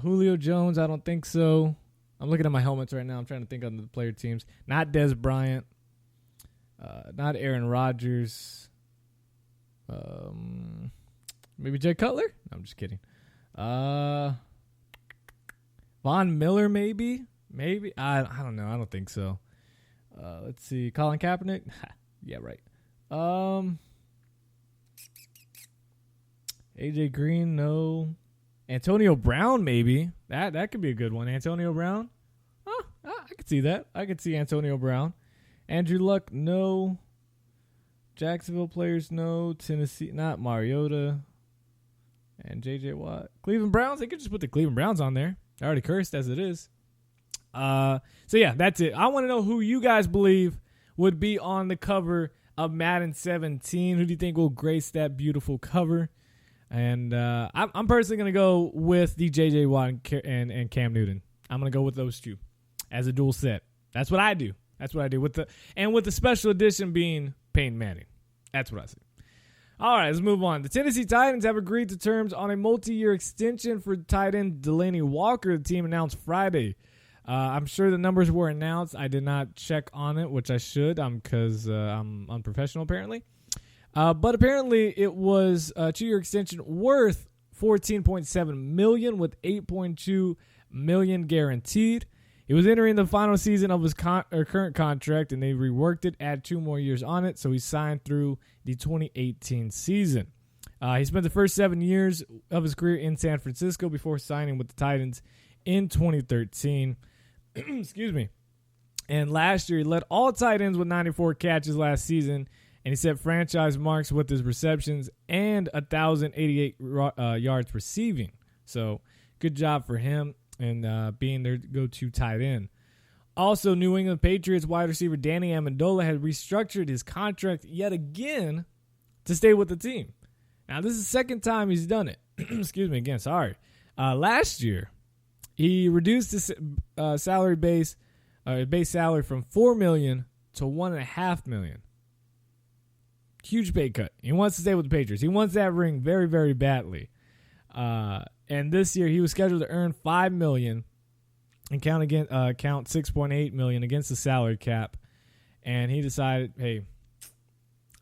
Julio Jones, I don't think so. I'm looking at my helmets right now. I'm trying to think on the player teams. Not Des Bryant. Not Aaron Rodgers. Maybe Jay Cutler? No, I'm just kidding. Von Miller, maybe? Maybe? I don't know. I don't think so. Let's see. Colin Kaepernick? Yeah, right. AJ Green, no. Antonio Brown, maybe. That could be a good one. Antonio Brown? Oh, I could see that. I could see Antonio Brown. Andrew Luck, no. Jacksonville players, no. Tennessee, not Mariota. And J.J. Watt. Cleveland Browns, they could just put the Cleveland Browns on there. I already cursed as it is. So, yeah, that's it. I want to know who you guys believe would be on the cover of Madden 17. Who do you think will grace that beautiful cover? And I'm personally going to go with the J.J. Watt and Cam Newton. I'm going to go with those 2 as a dual set. That's what I do. With the special edition being Peyton Manning. That's what I say. All right, let's move on. The Tennessee Titans have agreed to terms on a multi-year extension for tight end Delaney Walker. The team announced Friday. I'm sure the numbers were announced. I did not check on it, which I should, because I'm unprofessional apparently. But apparently it was a 2-year extension worth $14.7 million with $8.2 million guaranteed. He was entering the final season of his current contract, and they reworked it, add 2 more years on it, so he signed through the 2018 season. He spent the first 7 years of his career in San Francisco before signing with the Titans in 2013. Excuse me. And last year, he led all tight ends with 94 catches last season, and he set franchise marks with his receptions and 1,088 yards receiving. So good job for him and being their go-to tight end. Also, New England Patriots wide receiver Danny Amendola had restructured his contract yet again to stay with the team. Now, this is the second time he's done it. Excuse me again, sorry. Last year, he reduced his base salary from $4 million to $1.5 million. Huge pay cut. He wants to stay with the Patriots. He wants that ring very, very badly. And this year, he was scheduled to earn $5 million and count $6.8 million against the salary cap. And he decided, hey,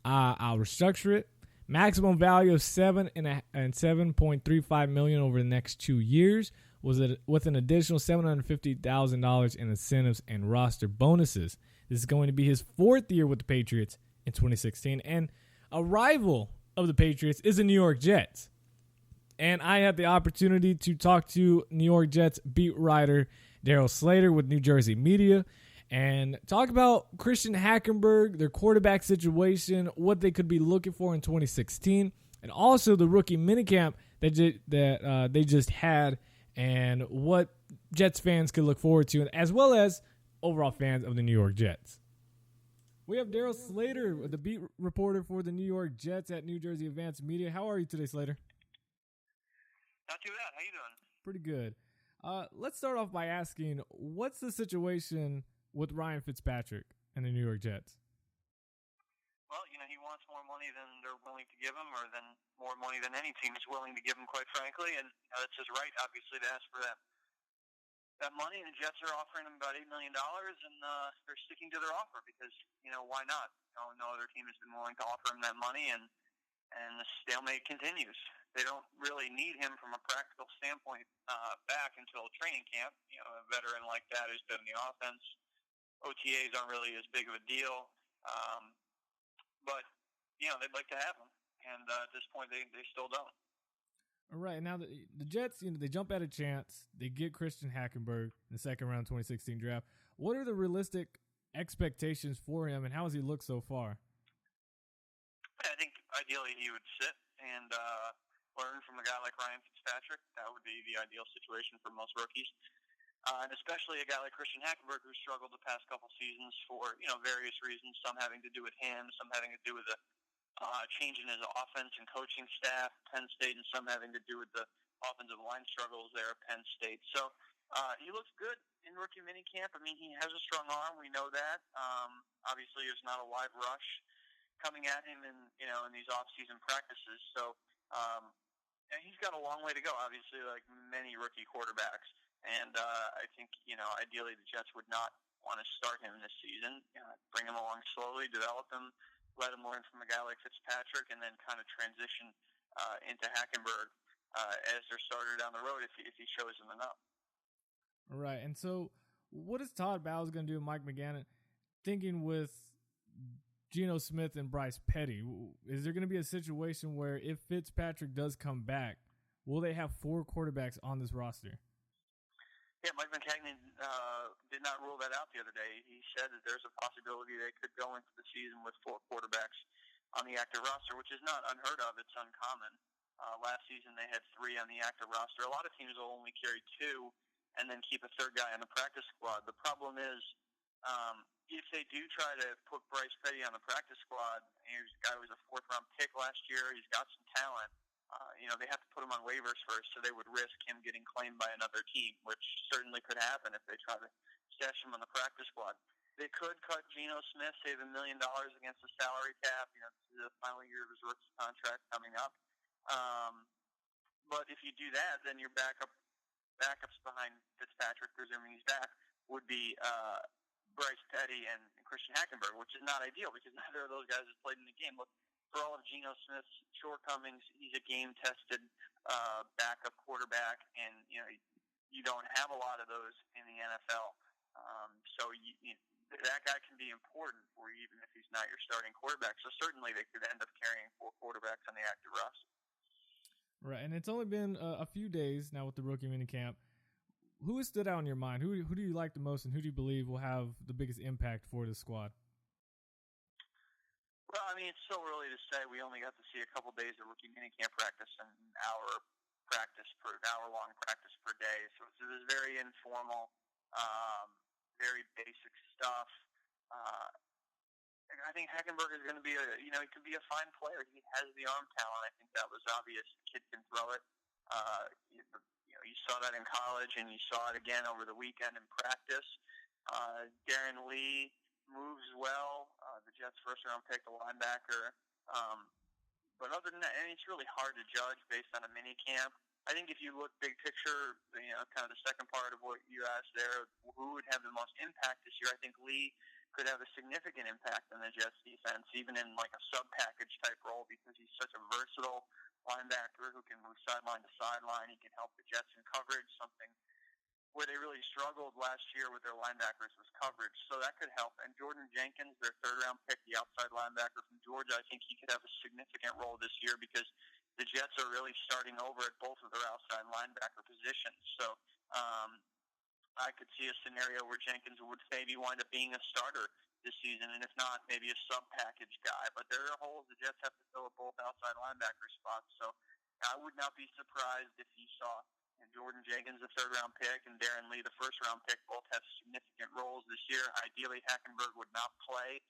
I'll restructure it. Maximum value of $7.35 million over the next 2 years, with an additional $750,000 in incentives and roster bonuses. This is going to be his 4th year with the Patriots in 2016, and a rival of the Patriots is the New York Jets. And I had the opportunity to talk to New York Jets beat writer Darryl Slater with New Jersey Media and talk about Christian Hackenberg, their quarterback situation, what they could be looking for in 2016, and also the rookie minicamp that they just had, and what Jets fans could look forward to, as well as overall fans of the New York Jets. We have Darryl Slater, the beat reporter for the New York Jets at New Jersey Advanced Media. How are you today, Slater? Not too bad. How you doing? Pretty good. Let's start off by asking, what's the situation with Ryan Fitzpatrick and the New York Jets? Well, he wants more money than they're willing to give him, or than more money than any team is willing to give him, quite frankly. And that's his right, obviously, to ask for that money. And the Jets are offering him about $8 million, and they're sticking to their offer because, why not? No other team has been willing to offer him that money, and the stalemate continues. They don't really need him from a practical standpoint back until training camp. A veteran like that who's been in the offense. OTAs aren't really as big of a deal. But, they'd like to have him. And at this point, they still don't. All right. Now, the Jets, they jump at a chance. They get Christian Hackenberg in the second round 2016 draft. What are the realistic expectations for him, and how has he looked so far? I think ideally he would sit and learn from a guy like Ryan Fitzpatrick. That would be the ideal situation for most rookies. And especially a guy like Christian Hackenberg, who struggled the past couple seasons for various reasons, some having to do with him, some having to do with the change in his offense and coaching staff at Penn State, and some having to do with the offensive line struggles there at Penn State. So he looks good in rookie minicamp. I mean, he has a strong arm. We know that. Obviously, there's not a wide rush coming at him in these off-season practices. So and he's got a long way to go, obviously, like many rookie quarterbacks. And I think, ideally the Jets would not want to start him this season. Bring him along slowly, develop him, let him learn from a guy like Fitzpatrick, and then kind of transition into Hackenberg as their starter down the road if he shows him enough. All right. And so what is Todd Bowles going to do with Mike McGannon? Thinking with Geno Smith and Bryce Petty, is there going to be a situation where if Fitzpatrick does come back, will they have 4 quarterbacks on this roster? Yeah, Mike McCagnon did not rule that out the other day. He said that there's a possibility they could go into the season with 4 quarterbacks on the active roster, which is not unheard of. It's uncommon. Last season they had 3 on the active roster. A lot of teams will only carry 2 and then keep a 3rd guy on the practice squad. The problem is if they do try to put Bryce Petty on the practice squad, he's a guy who was a 4th-round pick last year. He's got some talent. They have to put him on waivers first, so they would risk him getting claimed by another team, which certainly could happen if they try to stash him on the practice squad. They could cut Geno Smith, save $1 million against the salary cap. This is the final year of his rookie contract coming up. But if you do that, then your backups behind Fitzpatrick, presuming he's back, would be Bryce Petty and Christian Hackenberg, which is not ideal because neither of those guys has played in the game. Look, for all of Geno Smith's shortcomings, he's a game-tested backup quarterback, and you don't have a lot of those in the NFL. So that guy can be important for you even if he's not your starting quarterback. So certainly they could end up carrying 4 quarterbacks on the active roster. Right, and it's only been a few days now with the rookie minicamp. Who has stood out in your mind? Who do you like the most, and who do you believe will have the biggest impact for the squad? Well, I mean, it's so early to say. We only got to see a couple days of rookie minicamp practice and an hour-long practice per day. So it was very informal, very basic stuff. I think Hackenberg is going to be he could be a fine player. He has the arm talent. I think that was obvious. The kid can throw it. You saw that in college, and you saw it again over the weekend in practice. Darren Lee moves well. The Jets' first-round pick, the linebacker. But other than that, it's really hard to judge based on a mini camp. I think if you look big picture, kind of the second part of what you asked there, who would have the most impact this year? I think Lee could have a significant impact on the Jets' defense, even in like a sub-package type role, because he's such a versatile linebacker who can move sideline to sideline. He can help the Jets in coverage, something where they really struggled last year with their linebackers was coverage. So that could help. And Jordan Jenkins, their 3rd-round pick, the outside linebacker from Georgia, I think he could have a significant role this year because the Jets are really starting over at both of their outside linebacker positions. So I could see a scenario where Jenkins would maybe wind up being a starter this season, and if not, maybe a sub-package guy. But there are holes the Jets have to fill at both outside linebacker spots. So I would not be surprised if you saw Jordan Jenkins, the third-round pick, and Darren Lee, the first-round pick, both have significant roles this year. Ideally, Hackenberg would not play.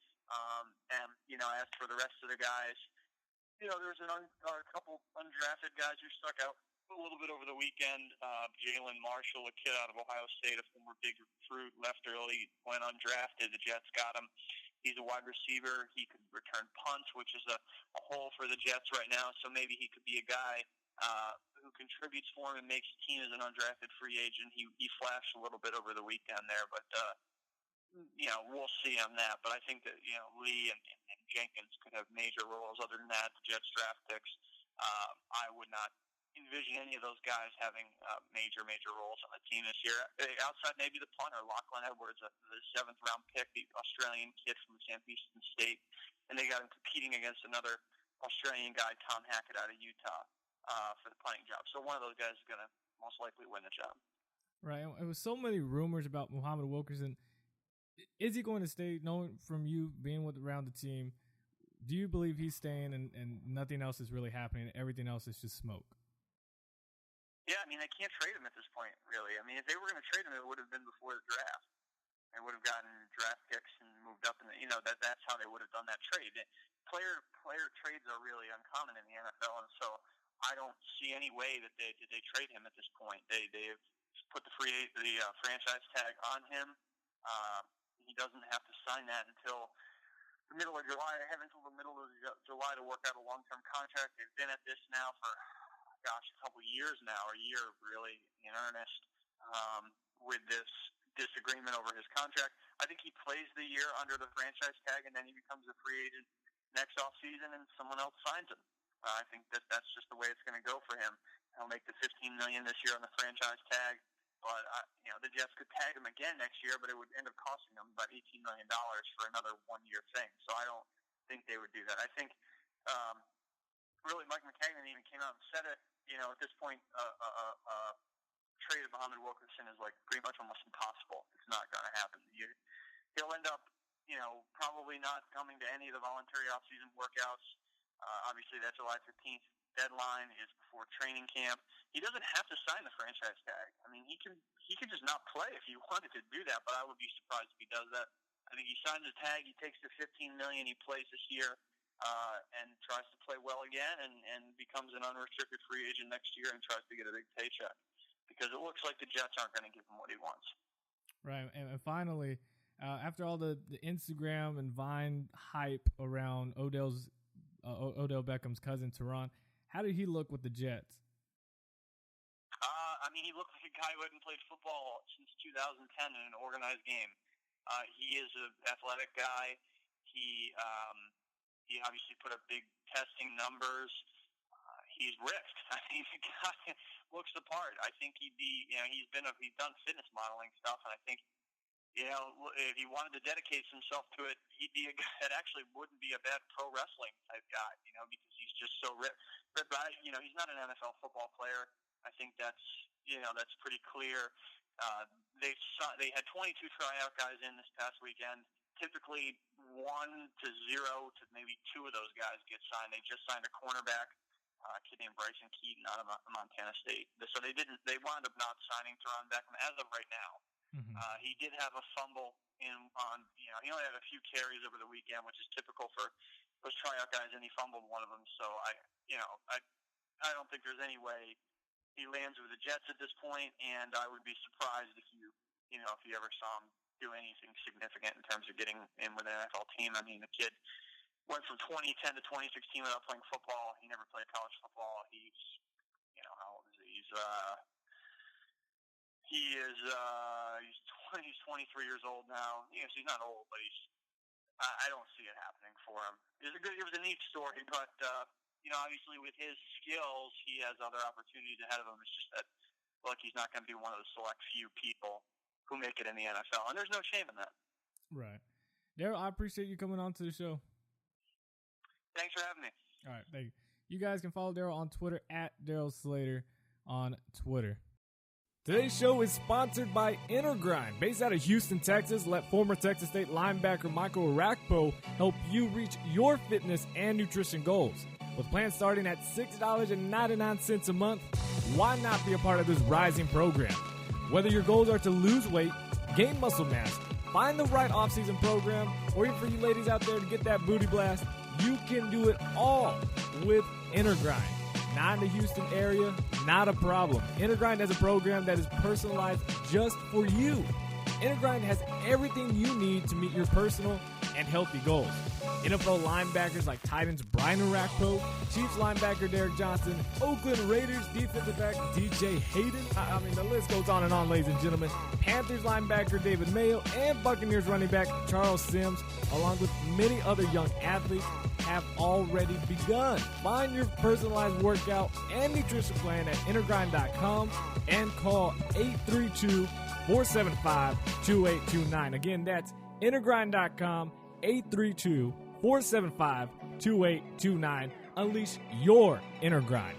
And, as for the rest of the guys, there's a couple undrafted guys who stuck out a little bit over the weekend. Jalen Marshall, a kid out of Ohio State, a former big recruit, left early, went undrafted. The Jets got him. He's a wide receiver. He could return punts, which is a hole for the Jets right now. So maybe he could be a guy who contributes for him and makes the team as an undrafted free agent. He flashed a little bit over the weekend there, but we'll see on that. But I think that Lee and Jenkins could have major roles. Other than that, the Jets draft picks, I would not envision any of those guys having major roles on the team this year. Outside maybe the punter, Lachlan Edwards, the 7th-round pick, the Australian kid from Sam Houston State, and they got him competing against another Australian guy, Tom Hackett, out of Utah, for the punting job. So one of those guys is going to most likely win the job. Right. It was so many rumors about Muhammad Wilkerson. Is he going to stay? Knowing from you being around the team, do you believe he's staying and nothing else is really happening? Everything else is just smoke? Yeah, I mean, they can't trade him at this point, really. I mean, if they were going to trade him, it would have been before the draft. They would have gotten draft picks and moved up, and that's how they would have done that trade. Player trades are really uncommon in the NFL, and so I don't see any way that they trade him at this point. They've put the franchise tag on him. He doesn't have to sign that until the middle of July. They have until the middle of July to work out a long-term contract. They've been at this now for a couple years now, a year really in earnest, with this disagreement over his contract. I think he plays the year under the franchise tag, and then he becomes a free agent next offseason, and someone else signs him. I think that's just the way it's going to go for him. He'll make the $15 million this year on the franchise tag, but the Jets could tag him again next year, but it would end up costing them about $18 million for another one-year thing. So I don't think they would do that. I think really Mike McCagnon even came out and said it. At this point, trade of Muhammad Wilkerson is pretty much almost impossible. It's not going to happen. He'll end up, probably not coming to any of the voluntary off-season workouts. Obviously, that July 15th deadline is before training camp. He doesn't have to sign the franchise tag. I mean, he can just not play if he wanted to do that, but I would be surprised if he does that. I think he signs the tag, he takes the $15 million, he plays this year, and tries to play well again, and becomes an unrestricted free agent next year and tries to get a big paycheck, because it looks like the Jets aren't going to give him what he wants. Right, and finally, after all the Instagram and Vine hype around Odell Beckham's cousin, Teron, how did he look with the Jets? I mean, he looked like a guy who hadn't played football since 2010 in an organized game. He is an athletic guy. He obviously put up big testing numbers. He's ripped. I mean, the guy looks the part. I think he'd be, he's done fitness modeling stuff, and I think, if he wanted to dedicate himself to it, he'd be a guy that actually wouldn't be a bad pro wrestling type guy, because he's just so ripped. But he's not an NFL football player. I think that's pretty clear. They had 22 tryout guys in this past weekend. Typically 1 to 0 to maybe 2 of those guys get signed. They just signed a cornerback, a kid named Bryson Keaton out of Montana State. So they wound up not signing Teron Beckham as of right now. Mm-hmm. He did have a fumble he only had a few carries over the weekend, which is typical for those tryout guys, and he fumbled one of them. So I don't think there's any way he lands with the Jets at this point, and I would be surprised if you ever saw him do anything significant in terms of getting in with an NFL team. I mean, the kid went from 2010 to 2016 without playing football. He never played college football. He's, how old is he? He's 23 years old now. Yes, he's not old, but I don't see it happening for him. It was a neat story, but obviously with his skills, he has other opportunities ahead of him. It's just that, he's not going to be one of the select few people who make it in the NFL, and there's no shame in that. Right. Darryl, I appreciate you coming on to the show. Thanks for having me. All right, thank you. You guys can follow Darryl on Twitter at Darryl Slater on Twitter. Today's show is sponsored by Intergrind. Based out of Houston, Texas, let former Texas State linebacker Michael Arakpo help you reach your fitness and nutrition goals. With plans starting at $6.99 a month, why not be a part of this rising program? Whether your goals are to lose weight, gain muscle mass, find the right off-season program, or even for you ladies out there to get that booty blast, you can do it all with Intergrind. Not in the Houston area, not a problem. Intergrind has a program that is personalized just for you. Intergrind has everything you need to meet your personal and healthy goals. NFL linebackers like Titans Bryant Chiefs linebacker Derek Johnson, Oakland Raiders defensive back DJ Hayden. I mean, the list goes on and on, ladies and gentlemen. Panthers linebacker David Mayo and Buccaneers running back Charles Sims, along with many other young athletes, have already begun. Find your personalized workout and nutrition plan at intergrind.com and call 832-475-2829. Again, that's intergrind.com, 832-475-2829. Unleash your inner grind.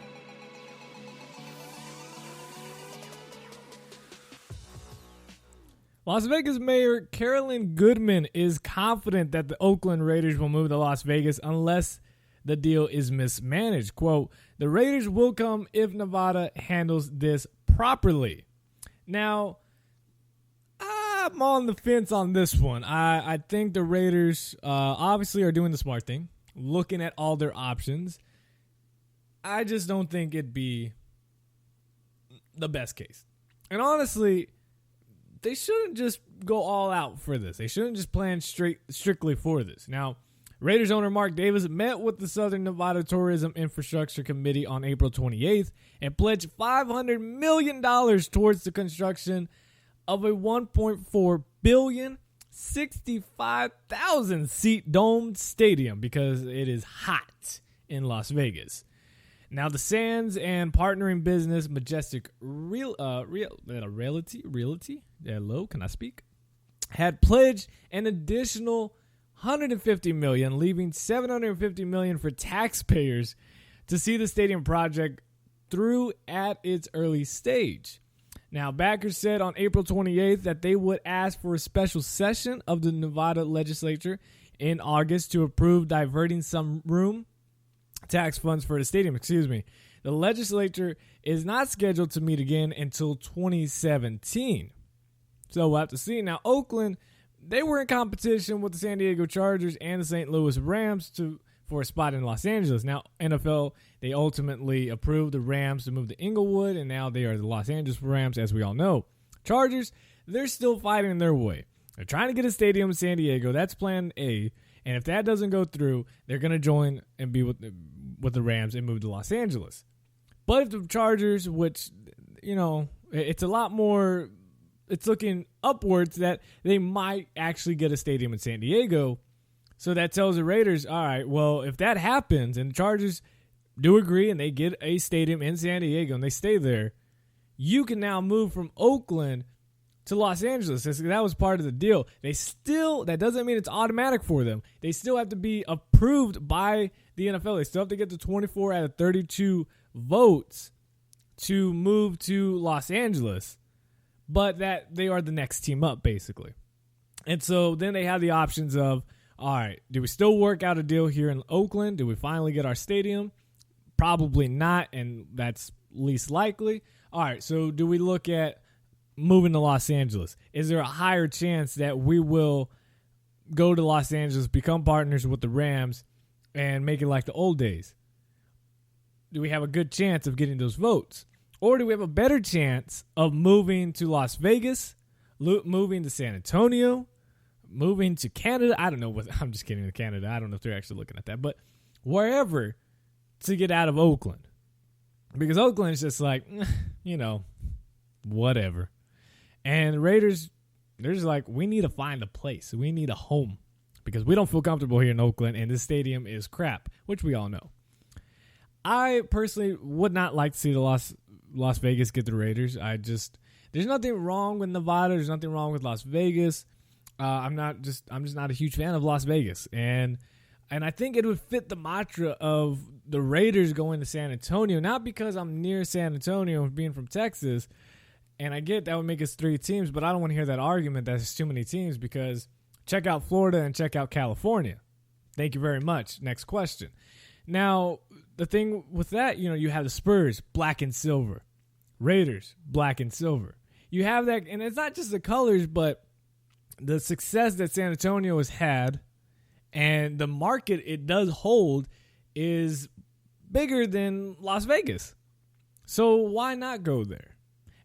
Las Vegas Mayor Carolyn Goodman is confident that the Oakland Raiders will move to Las Vegas unless the deal is mismanaged. Quote, the Raiders will come if Nevada handles this properly. Now, I'm on the fence on this one. I think the Raiders obviously are doing the smart thing, looking at all their options. I just don't think it'd be the best case. And honestly, they shouldn't just go all out for this. They shouldn't just plan strictly for this. Now, Raiders owner Mark Davis met with the Southern Nevada Tourism Infrastructure Committee on April 28th and pledged $500 million towards the construction of a $1.4 billion, 65,000 seat domed stadium because it is hot in Las Vegas. Now, the Sands and partnering business Majestic Realty, hello, can I speak? Had pledged an additional $150 million, leaving $750 million for taxpayers to see the stadium project through at its early stage. Now, backers said on April 28th that they would ask for a special session of the Nevada legislature in August to approve diverting some room tax funds for the stadium. The legislature is not scheduled to meet again until 2017. So we'll have to see. Now, Oakland, they were in competition with the San Diego Chargers and the St. Louis Rams for a spot in Los Angeles. Now, NFL, they ultimately approved the Rams to move to Inglewood, and now they are the Los Angeles Rams, as we all know. Chargers, they're still fighting their way. They're trying to get a stadium in San Diego. That's plan A. And if that doesn't go through, they're going to join and be with the Rams and move to Los Angeles. But if the Chargers, which, it's a lot more, it's looking upwards that they might actually get a stadium in San Diego. So that tells the Raiders, all right, well, if that happens and the Chargers do agree and they get a stadium in San Diego and they stay there, you can now move from Oakland to Los Angeles. That was part of the deal. That doesn't mean it's automatic for them. They still have to be approved by the NFL. They still have to get the 24 out of 32 votes to move to Los Angeles, but that they are the next team up, basically. And so then they have the options of, all right, do we still work out a deal here in Oakland? Do we finally get our stadium? Probably not, and that's least likely. All right, so do we look at moving to Los Angeles? Is there a higher chance that we will go to Los Angeles, become partners with the Rams, and make it like the old days? Do we have a good chance of getting those votes? Or do we have a better chance of moving to Las Vegas, moving to San Antonio, moving to Canada? I don't know I'm just kidding, to Canada. I don't know if they're actually looking at that. But wherever to get out of Oakland. Because Oakland is just like, whatever. And the Raiders, they're just like, we need to find a place. We need a home. Because we don't feel comfortable here in Oakland, and this stadium is crap, which we all know. I personally would not like to see the Las Vegas get the Raiders. There's nothing wrong with Nevada. There's nothing wrong with Las Vegas. I'm just not a huge fan of Las Vegas. And I think it would fit the mantra of the Raiders going to San Antonio, not because I'm near San Antonio being from Texas, and I get that would make us 3 teams, but I don't want to hear that argument that there's too many teams because check out Florida and check out California. Thank you very much. Next question. Now, the thing with that, you have the Spurs, black and silver. Raiders, black and silver. You have that, and it's not just the colors, but the success that San Antonio has had and the market it does hold is bigger than Las Vegas. So why not go there?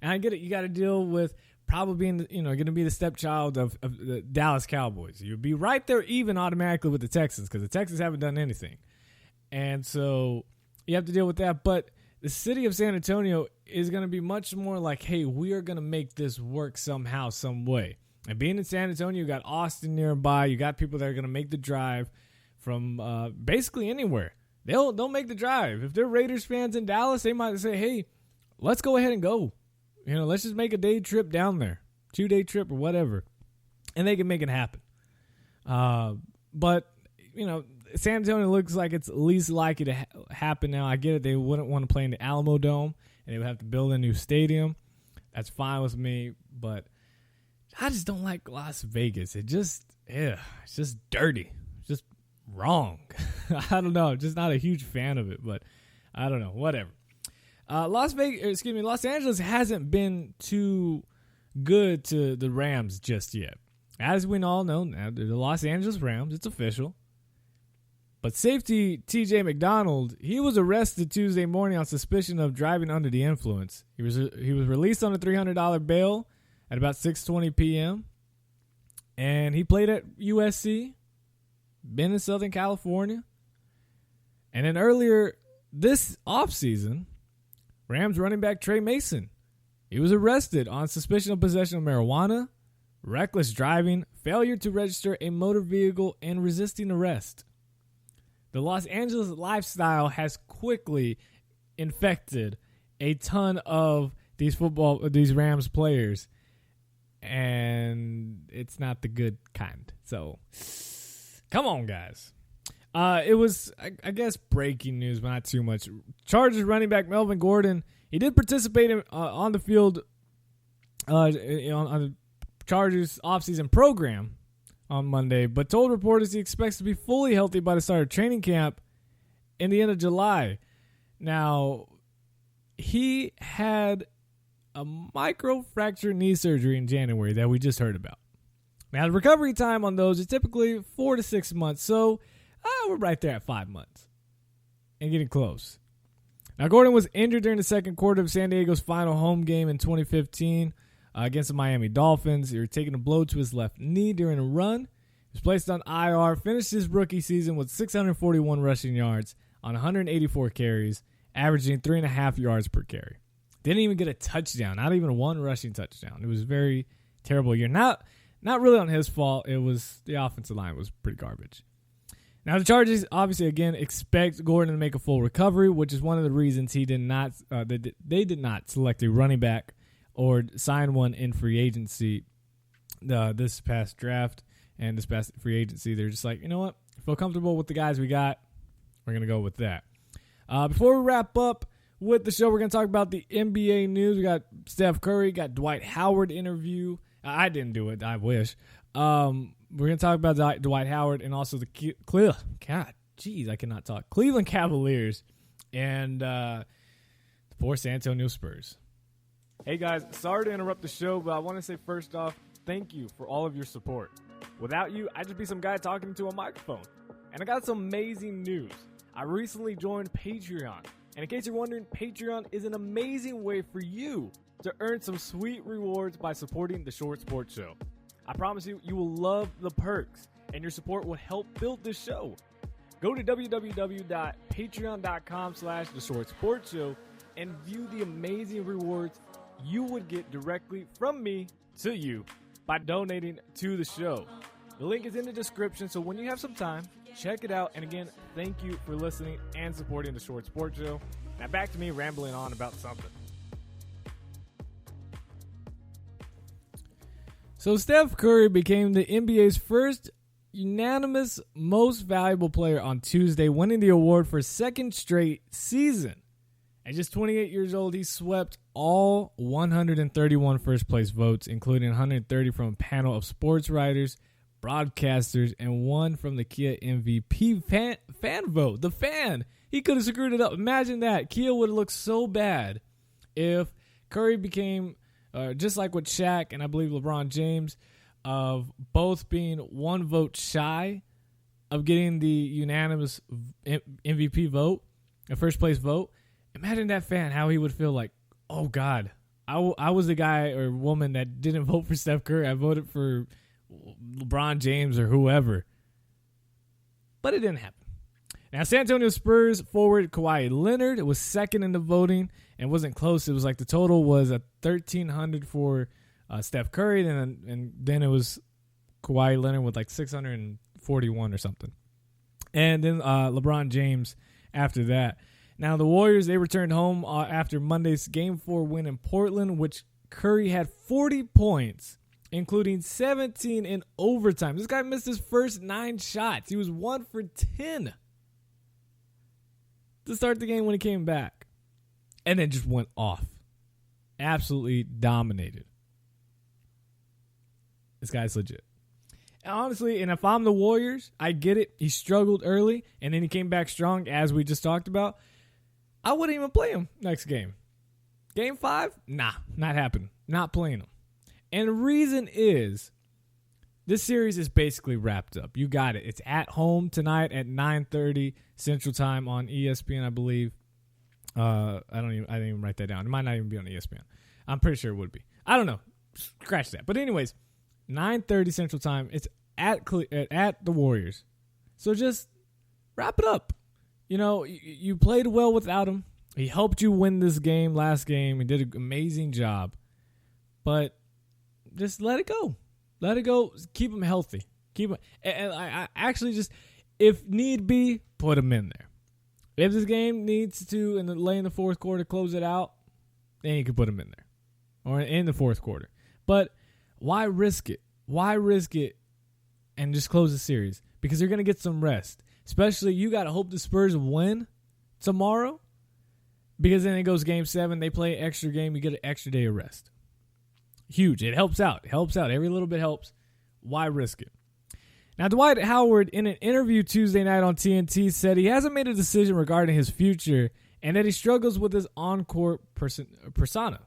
And I get it. You got to deal with probably being, going to be the stepchild of the Dallas Cowboys. You'll be right there even automatically with the Texans because the Texans haven't done anything. And so you have to deal with that. But the city of San Antonio is going to be much more like, hey, we are going to make this work somehow, some way. And being in San Antonio, you got Austin nearby. You got people that are going to make the drive from basically anywhere. They'll make the drive. If they're Raiders fans in Dallas, they might say, hey, let's go ahead and go. Let's just make a day trip down there, 2-day trip or whatever. And they can make it happen. But, San Antonio looks like it's least likely to happen now. I get it. They wouldn't want to play in the Alamo Dome, and they would have to build a new stadium. That's fine with me, but I just don't like Las Vegas. It's just dirty. It's just wrong. I don't know. I'm just not a huge fan of it, but I don't know. Whatever. Los Angeles hasn't been too good to the Rams just yet. As we all know now, the Los Angeles Rams, it's official. But safety T.J. McDonald, he was arrested Tuesday morning on suspicion of driving under the influence. He was released on a $300 bail at about 6:20 p.m. And he played at USC, been in Southern California. And then earlier this offseason, Rams running back Trey Mason, he was arrested on suspicion of possession of marijuana, reckless driving, failure to register a motor vehicle, and resisting arrest. The Los Angeles lifestyle has quickly infected a ton of these Rams players, and it's not the good kind. So, come on, guys. It was, I guess, breaking news, but not too much. Chargers running back Melvin Gordon, he did participate on the field on the Chargers offseason program on Monday, but told reporters he expects to be fully healthy by the start of training camp in the end of July. Now, he had a microfracture knee surgery in January that we just heard about. Now, the recovery time on those is typically 4 to 6 months, so we're right there at 5 months and getting close. Now, Gordon was injured during the second quarter of San Diego's final home game in 2015 against the Miami Dolphins. He was taking a blow to his left knee during a run. He was placed on IR, finished his rookie season with 641 rushing yards on 184 carries, averaging 3.5 yards per carry. Didn't even get a touchdown, not even one rushing touchdown. It was a very terrible year. Not really on his fault. It was the offensive line was pretty garbage. Now, the Chargers obviously, again, expect Gordon to make a full recovery, which is one of the reasons they did not select a running back or sign one in free agency this past draft and this past free agency. They're just like, you know what? Feel comfortable with the guys we got. We're going to go with that. Before we wrap up with the show, we're going to talk about the NBA news. We got Steph Curry, got Dwight Howard interview. I didn't do it. I wish. We're going to talk about Dwight Howard and also the Cleveland Cavaliers and the poor San Antonio Spurs. Hey guys, sorry to interrupt the show, but I want to say first off, thank you for all of your support. Without you, I'd just be some guy talking to a microphone. And I got some amazing news. I recently joined Patreon. And in case you're wondering, Patreon is an amazing way for you to earn some sweet rewards by supporting the Short Sports Show. I promise you, you will love the perks, and your support will help build this show. Go to www.patreon.com/theshortsportshow and view the amazing rewards you would get directly from me to you by donating to the show. The link is in the description, so when you have some time, check it out. And again, thank you for listening and supporting the Short Sports Show. Now back to me rambling on about something. So Steph Curry became the NBA's first unanimous most valuable player on Tuesday, winning the award for a second straight season. At just 28 years old, he swept all 131 first-place votes, including 130 from a panel of sports writers, broadcasters, and one from the Kia MVP fan vote. The fan He could have screwed it up. Imagine that. Kia would have looked so bad if Curry became just like with Shaq and I believe LeBron James, of both being one vote shy of getting the unanimous MVP vote, a first place vote. Imagine that fan, how he would feel like, oh, God, I was the guy or woman that didn't vote for Steph Curry. I voted for LeBron James or whoever. But it didn't happen. Now, San Antonio Spurs forward Kawhi Leonard was second in the voting and wasn't close. It was like the total was 1,300 for Steph Curry, and then it was Kawhi Leonard with like 641 or something. And then LeBron James after that. Now, the Warriors, they returned home after Monday's Game 4 win in Portland, which Curry had 40 points, including 17 in overtime. This guy missed his first 9 shots. He was 1 for 10 to start the game when he came back. And then just went off. Absolutely dominated. This guy's legit. And honestly, and if I'm the Warriors, I get it. He struggled early, and then he came back strong, as we just talked about. I wouldn't even play him next game. Game 5? Nah, not happening. Not playing him. And the reason is, this series is basically wrapped up. You got it. It's at home tonight at 9:30 Central Time on ESPN, I believe. I didn't even write that down. It might not even be on ESPN. I'm pretty sure it would be. I don't know. Scratch that. But anyways, 9:30 Central Time. It's at the Warriors. So just wrap it up. You know, you played well without him. He helped you win this game last game. He did an amazing job. But just let it go. Let it go. Keep him healthy. Keep him. And I actually just, if need be, put him in there. If this game needs to, in the fourth quarter, close it out, then you can put him in there. Or in the fourth quarter. But why risk it? Why risk it and just close the series? Because you're going to get some rest. Especially, you got to hope the Spurs win tomorrow. Because then it goes Game 7. They play an extra game. You get an extra day of rest. Huge. It helps out. It helps out. Every little bit helps. Why risk it? Now, Dwight Howard, in an interview Tuesday night on TNT, said he hasn't made a decision regarding his future and that he struggles with his on-court persona.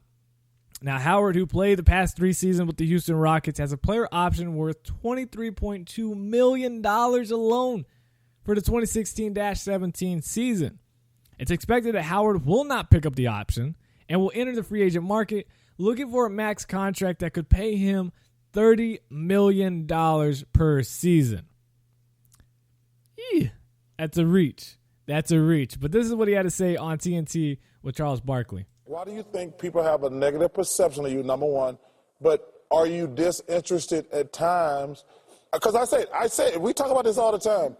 Now, Howard, who played the past 3 seasons with the Houston Rockets, has a player option worth $23.2 million alone for the 2016-17 season. It's expected that Howard will not pick up the option and will enter the free agent market looking for a max contract that could pay him $30 million per season. That's a reach. That's a reach. But this is what he had to say on TNT with Charles Barkley. Why do you think people have a negative perception of you, number one, but are you disinterested at times? Because I say, we talk about this all the time.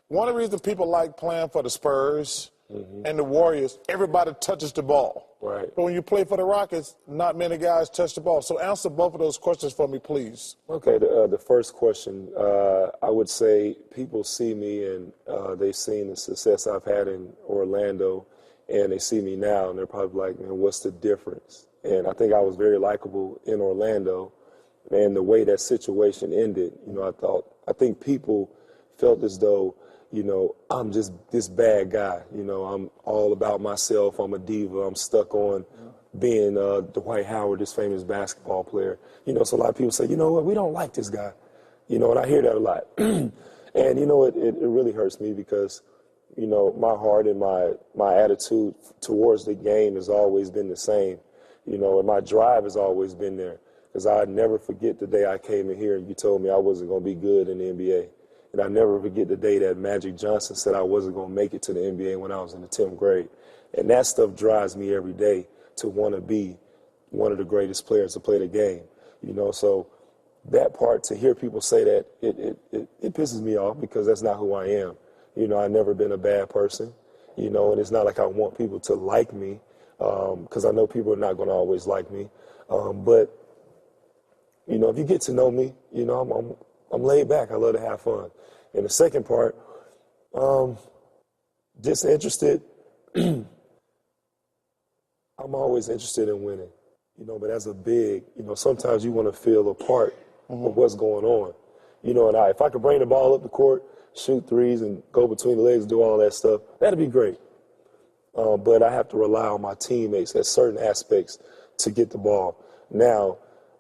One of the reasons people like playing for the Spurs and the Warriors, everybody touches the ball. Right. But when you play for the Rockets, not many guys touch the ball. So answer both of those questions for me, please. Okay, the first question, I would say people see me and they've seen the success I've had in Orlando, and they see me now, and they're probably like, man, what's the difference? And I think I was very likable in Orlando, and the way that situation ended, I think people felt as though, I'm just this bad guy. I'm all about myself. I'm a diva. I'm stuck on being Dwight Howard, this famous basketball player. So a lot of people say, you know what, we don't like this guy. And I hear that a lot. And, it really hurts me because, my heart and my attitude towards the game has always been the same. And my drive has always been there. Because I'd never forget the day I came in here and you told me I wasn't going to be good in the NBA. And I never forget the day that Magic Johnson said I wasn't going to make it to the NBA when I was in the 10th grade. And that stuff drives me every day to want to be one of the greatest players to play the game. So that part, to hear people say that, it pisses me off because that's not who I am. I've never been a bad person, and it's not like I want people to like me because I know people are not going to always like me. But, if you get to know me, I'm laid back. I love to have fun. And the second part, disinterested. I'm always interested in winning, but as a big, sometimes you want to feel a part of what's going on. If I could bring the ball up the court, shoot threes and go between the legs, do all that stuff, that'd be great. but I have to rely on my teammates at certain aspects to get the ball. Now,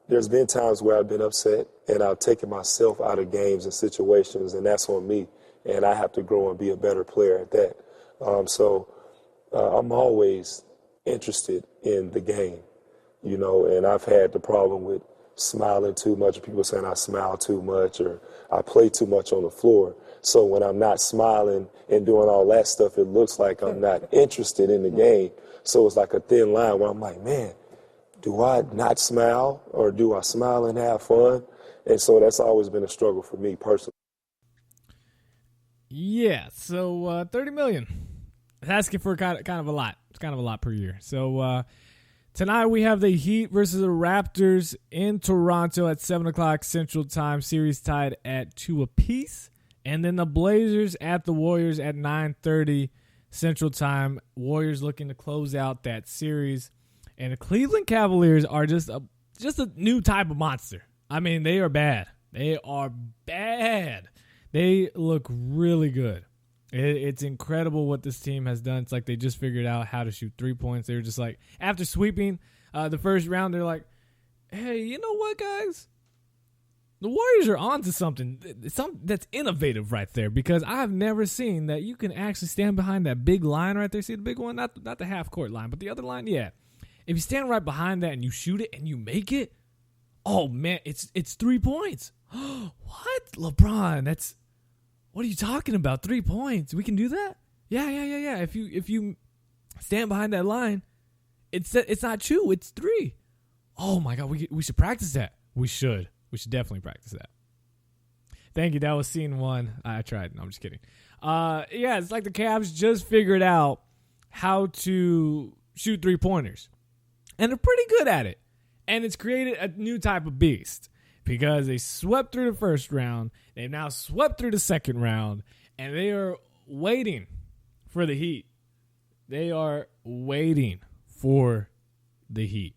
there's been times where I've been upset and I've taken myself out of games and situations, and that's on me, and I have to grow and be a better player at that. I'm always interested in the game, and I've had the problem with smiling too much, people saying I smile too much or I play too much on the floor. So when I'm not smiling and doing all that stuff, it looks like I'm not interested in the game. So it's like a thin line where I'm like, man, do I not smile or do I smile and have fun? And so that's always been a struggle for me personally. Yeah, so $30 million. It's asking for kind of a lot. It's kind of a lot per year. So tonight we have the Heat versus the Raptors in Toronto at 7 o'clock Central Time. Series tied at 2 apiece. And then the Blazers at the Warriors at 9:30 Central Time. Warriors looking to close out that series. And the Cleveland Cavaliers are just a new type of monster. I mean, they are bad. They are bad. They look really good. It's incredible what this team has done. It's like they just figured out how to shoot 3 points. They were just like, after sweeping the first round, they're like, hey, you know what, guys? The Warriors are onto something that's innovative right there, because I have never seen that you can actually stand behind that big line right there. See the big one? Not the half-court line, but the other line, yeah. If you stand right behind that and you shoot it and you make it, oh, man, it's 3 points. What? LeBron, what are you talking about? 3 points? We can do that? Yeah. If you stand behind that line, it's not 2, it's 3. Oh, my God, we should practice that. We should definitely practice that. Thank you. That was scene 1. I tried. No, I'm just kidding. Yeah, it's like the Cavs just figured out how to shoot 3-pointers. And they're pretty good at it. And it's created a new type of beast, because they swept through the first round. They've now swept through the second round. And they are waiting for the Heat. They are waiting for the Heat.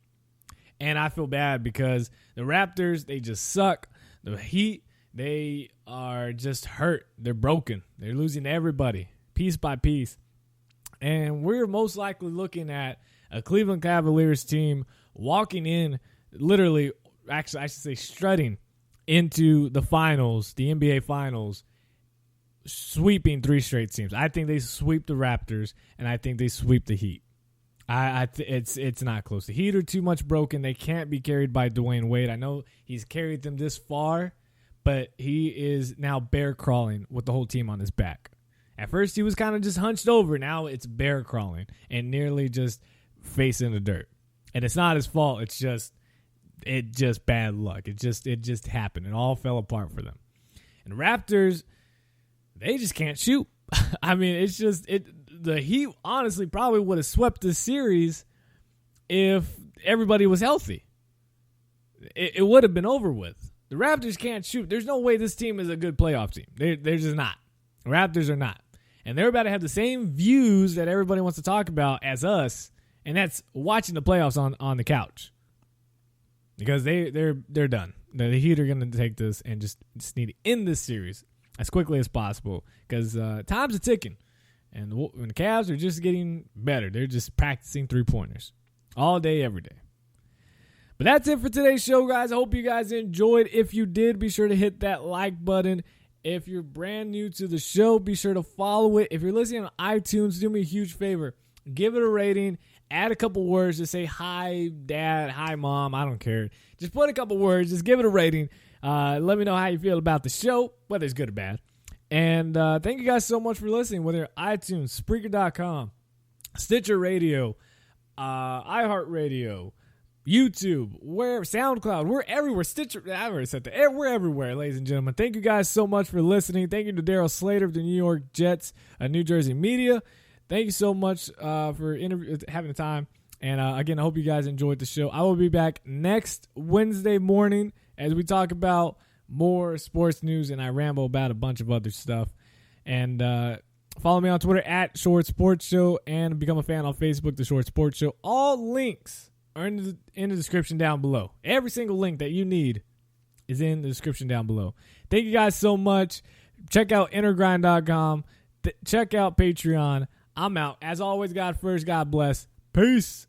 And I feel bad because the Raptors, they just suck. The Heat, they are just hurt. They're broken. They're losing everybody piece by piece. And we're most likely looking at a Cleveland Cavaliers team walking in, literally, actually, I should say strutting into the finals, the NBA finals, sweeping 3 straight teams. I think they sweep the Raptors, and I think they sweep the Heat. It's not close. The Heat are too much broken. They can't be carried by Dwayne Wade. I know he's carried them this far, but he is now bear crawling with the whole team on his back. At first, he was kind of just hunched over. Now it's bear crawling and nearly just facing the dirt. And it's not his fault. It's just bad luck. It just happened. It all fell apart for them. And the Raptors, they just can't shoot. I mean, the Heat honestly probably would have swept this series if everybody was healthy. It would have been over with. The Raptors can't shoot. There's no way this team is a good playoff team. They're just not. The Raptors are not. And they're about to have the same views that everybody wants to talk about as us, and that's watching the playoffs on the couch. Because they're done. The Heat are going to take this and just need to end this series as quickly as possible, because time's a ticking. And the Cavs are just getting better. They're just practicing 3-pointers all day, every day. But that's it for today's show, guys. I hope you guys enjoyed. If you did, be sure to hit that like button. If you're brand new to the show, be sure to follow it. If you're listening on iTunes, do me a huge favor. Give it a rating. Add a couple words. Just say, hi, Dad. Hi, Mom. I don't care. Just put a couple words. Just give it a rating. Let me know how you feel about the show, whether it's good or bad. And thank you guys so much for listening, whether iTunes, Spreaker.com, Stitcher Radio, iHeartRadio, YouTube, SoundCloud, we're everywhere. Stitcher, I already said that. We're everywhere, ladies and gentlemen. Thank you guys so much for listening. Thank you to Darryl Slater of the New York Jets, New Jersey Media. Thank you so much for having the time. And again, I hope you guys enjoyed the show. I will be back next Wednesday morning as we talk about more sports news, and I ramble about a bunch of other stuff. And follow me on Twitter at Short Sports Show, and become a fan on Facebook, The Short Sports Show. All links are in the description down below. Every single link that you need is in the description down below. Thank you guys so much. Check out innergrind.com. Check out Patreon. I'm out. As always, God first, God bless. Peace.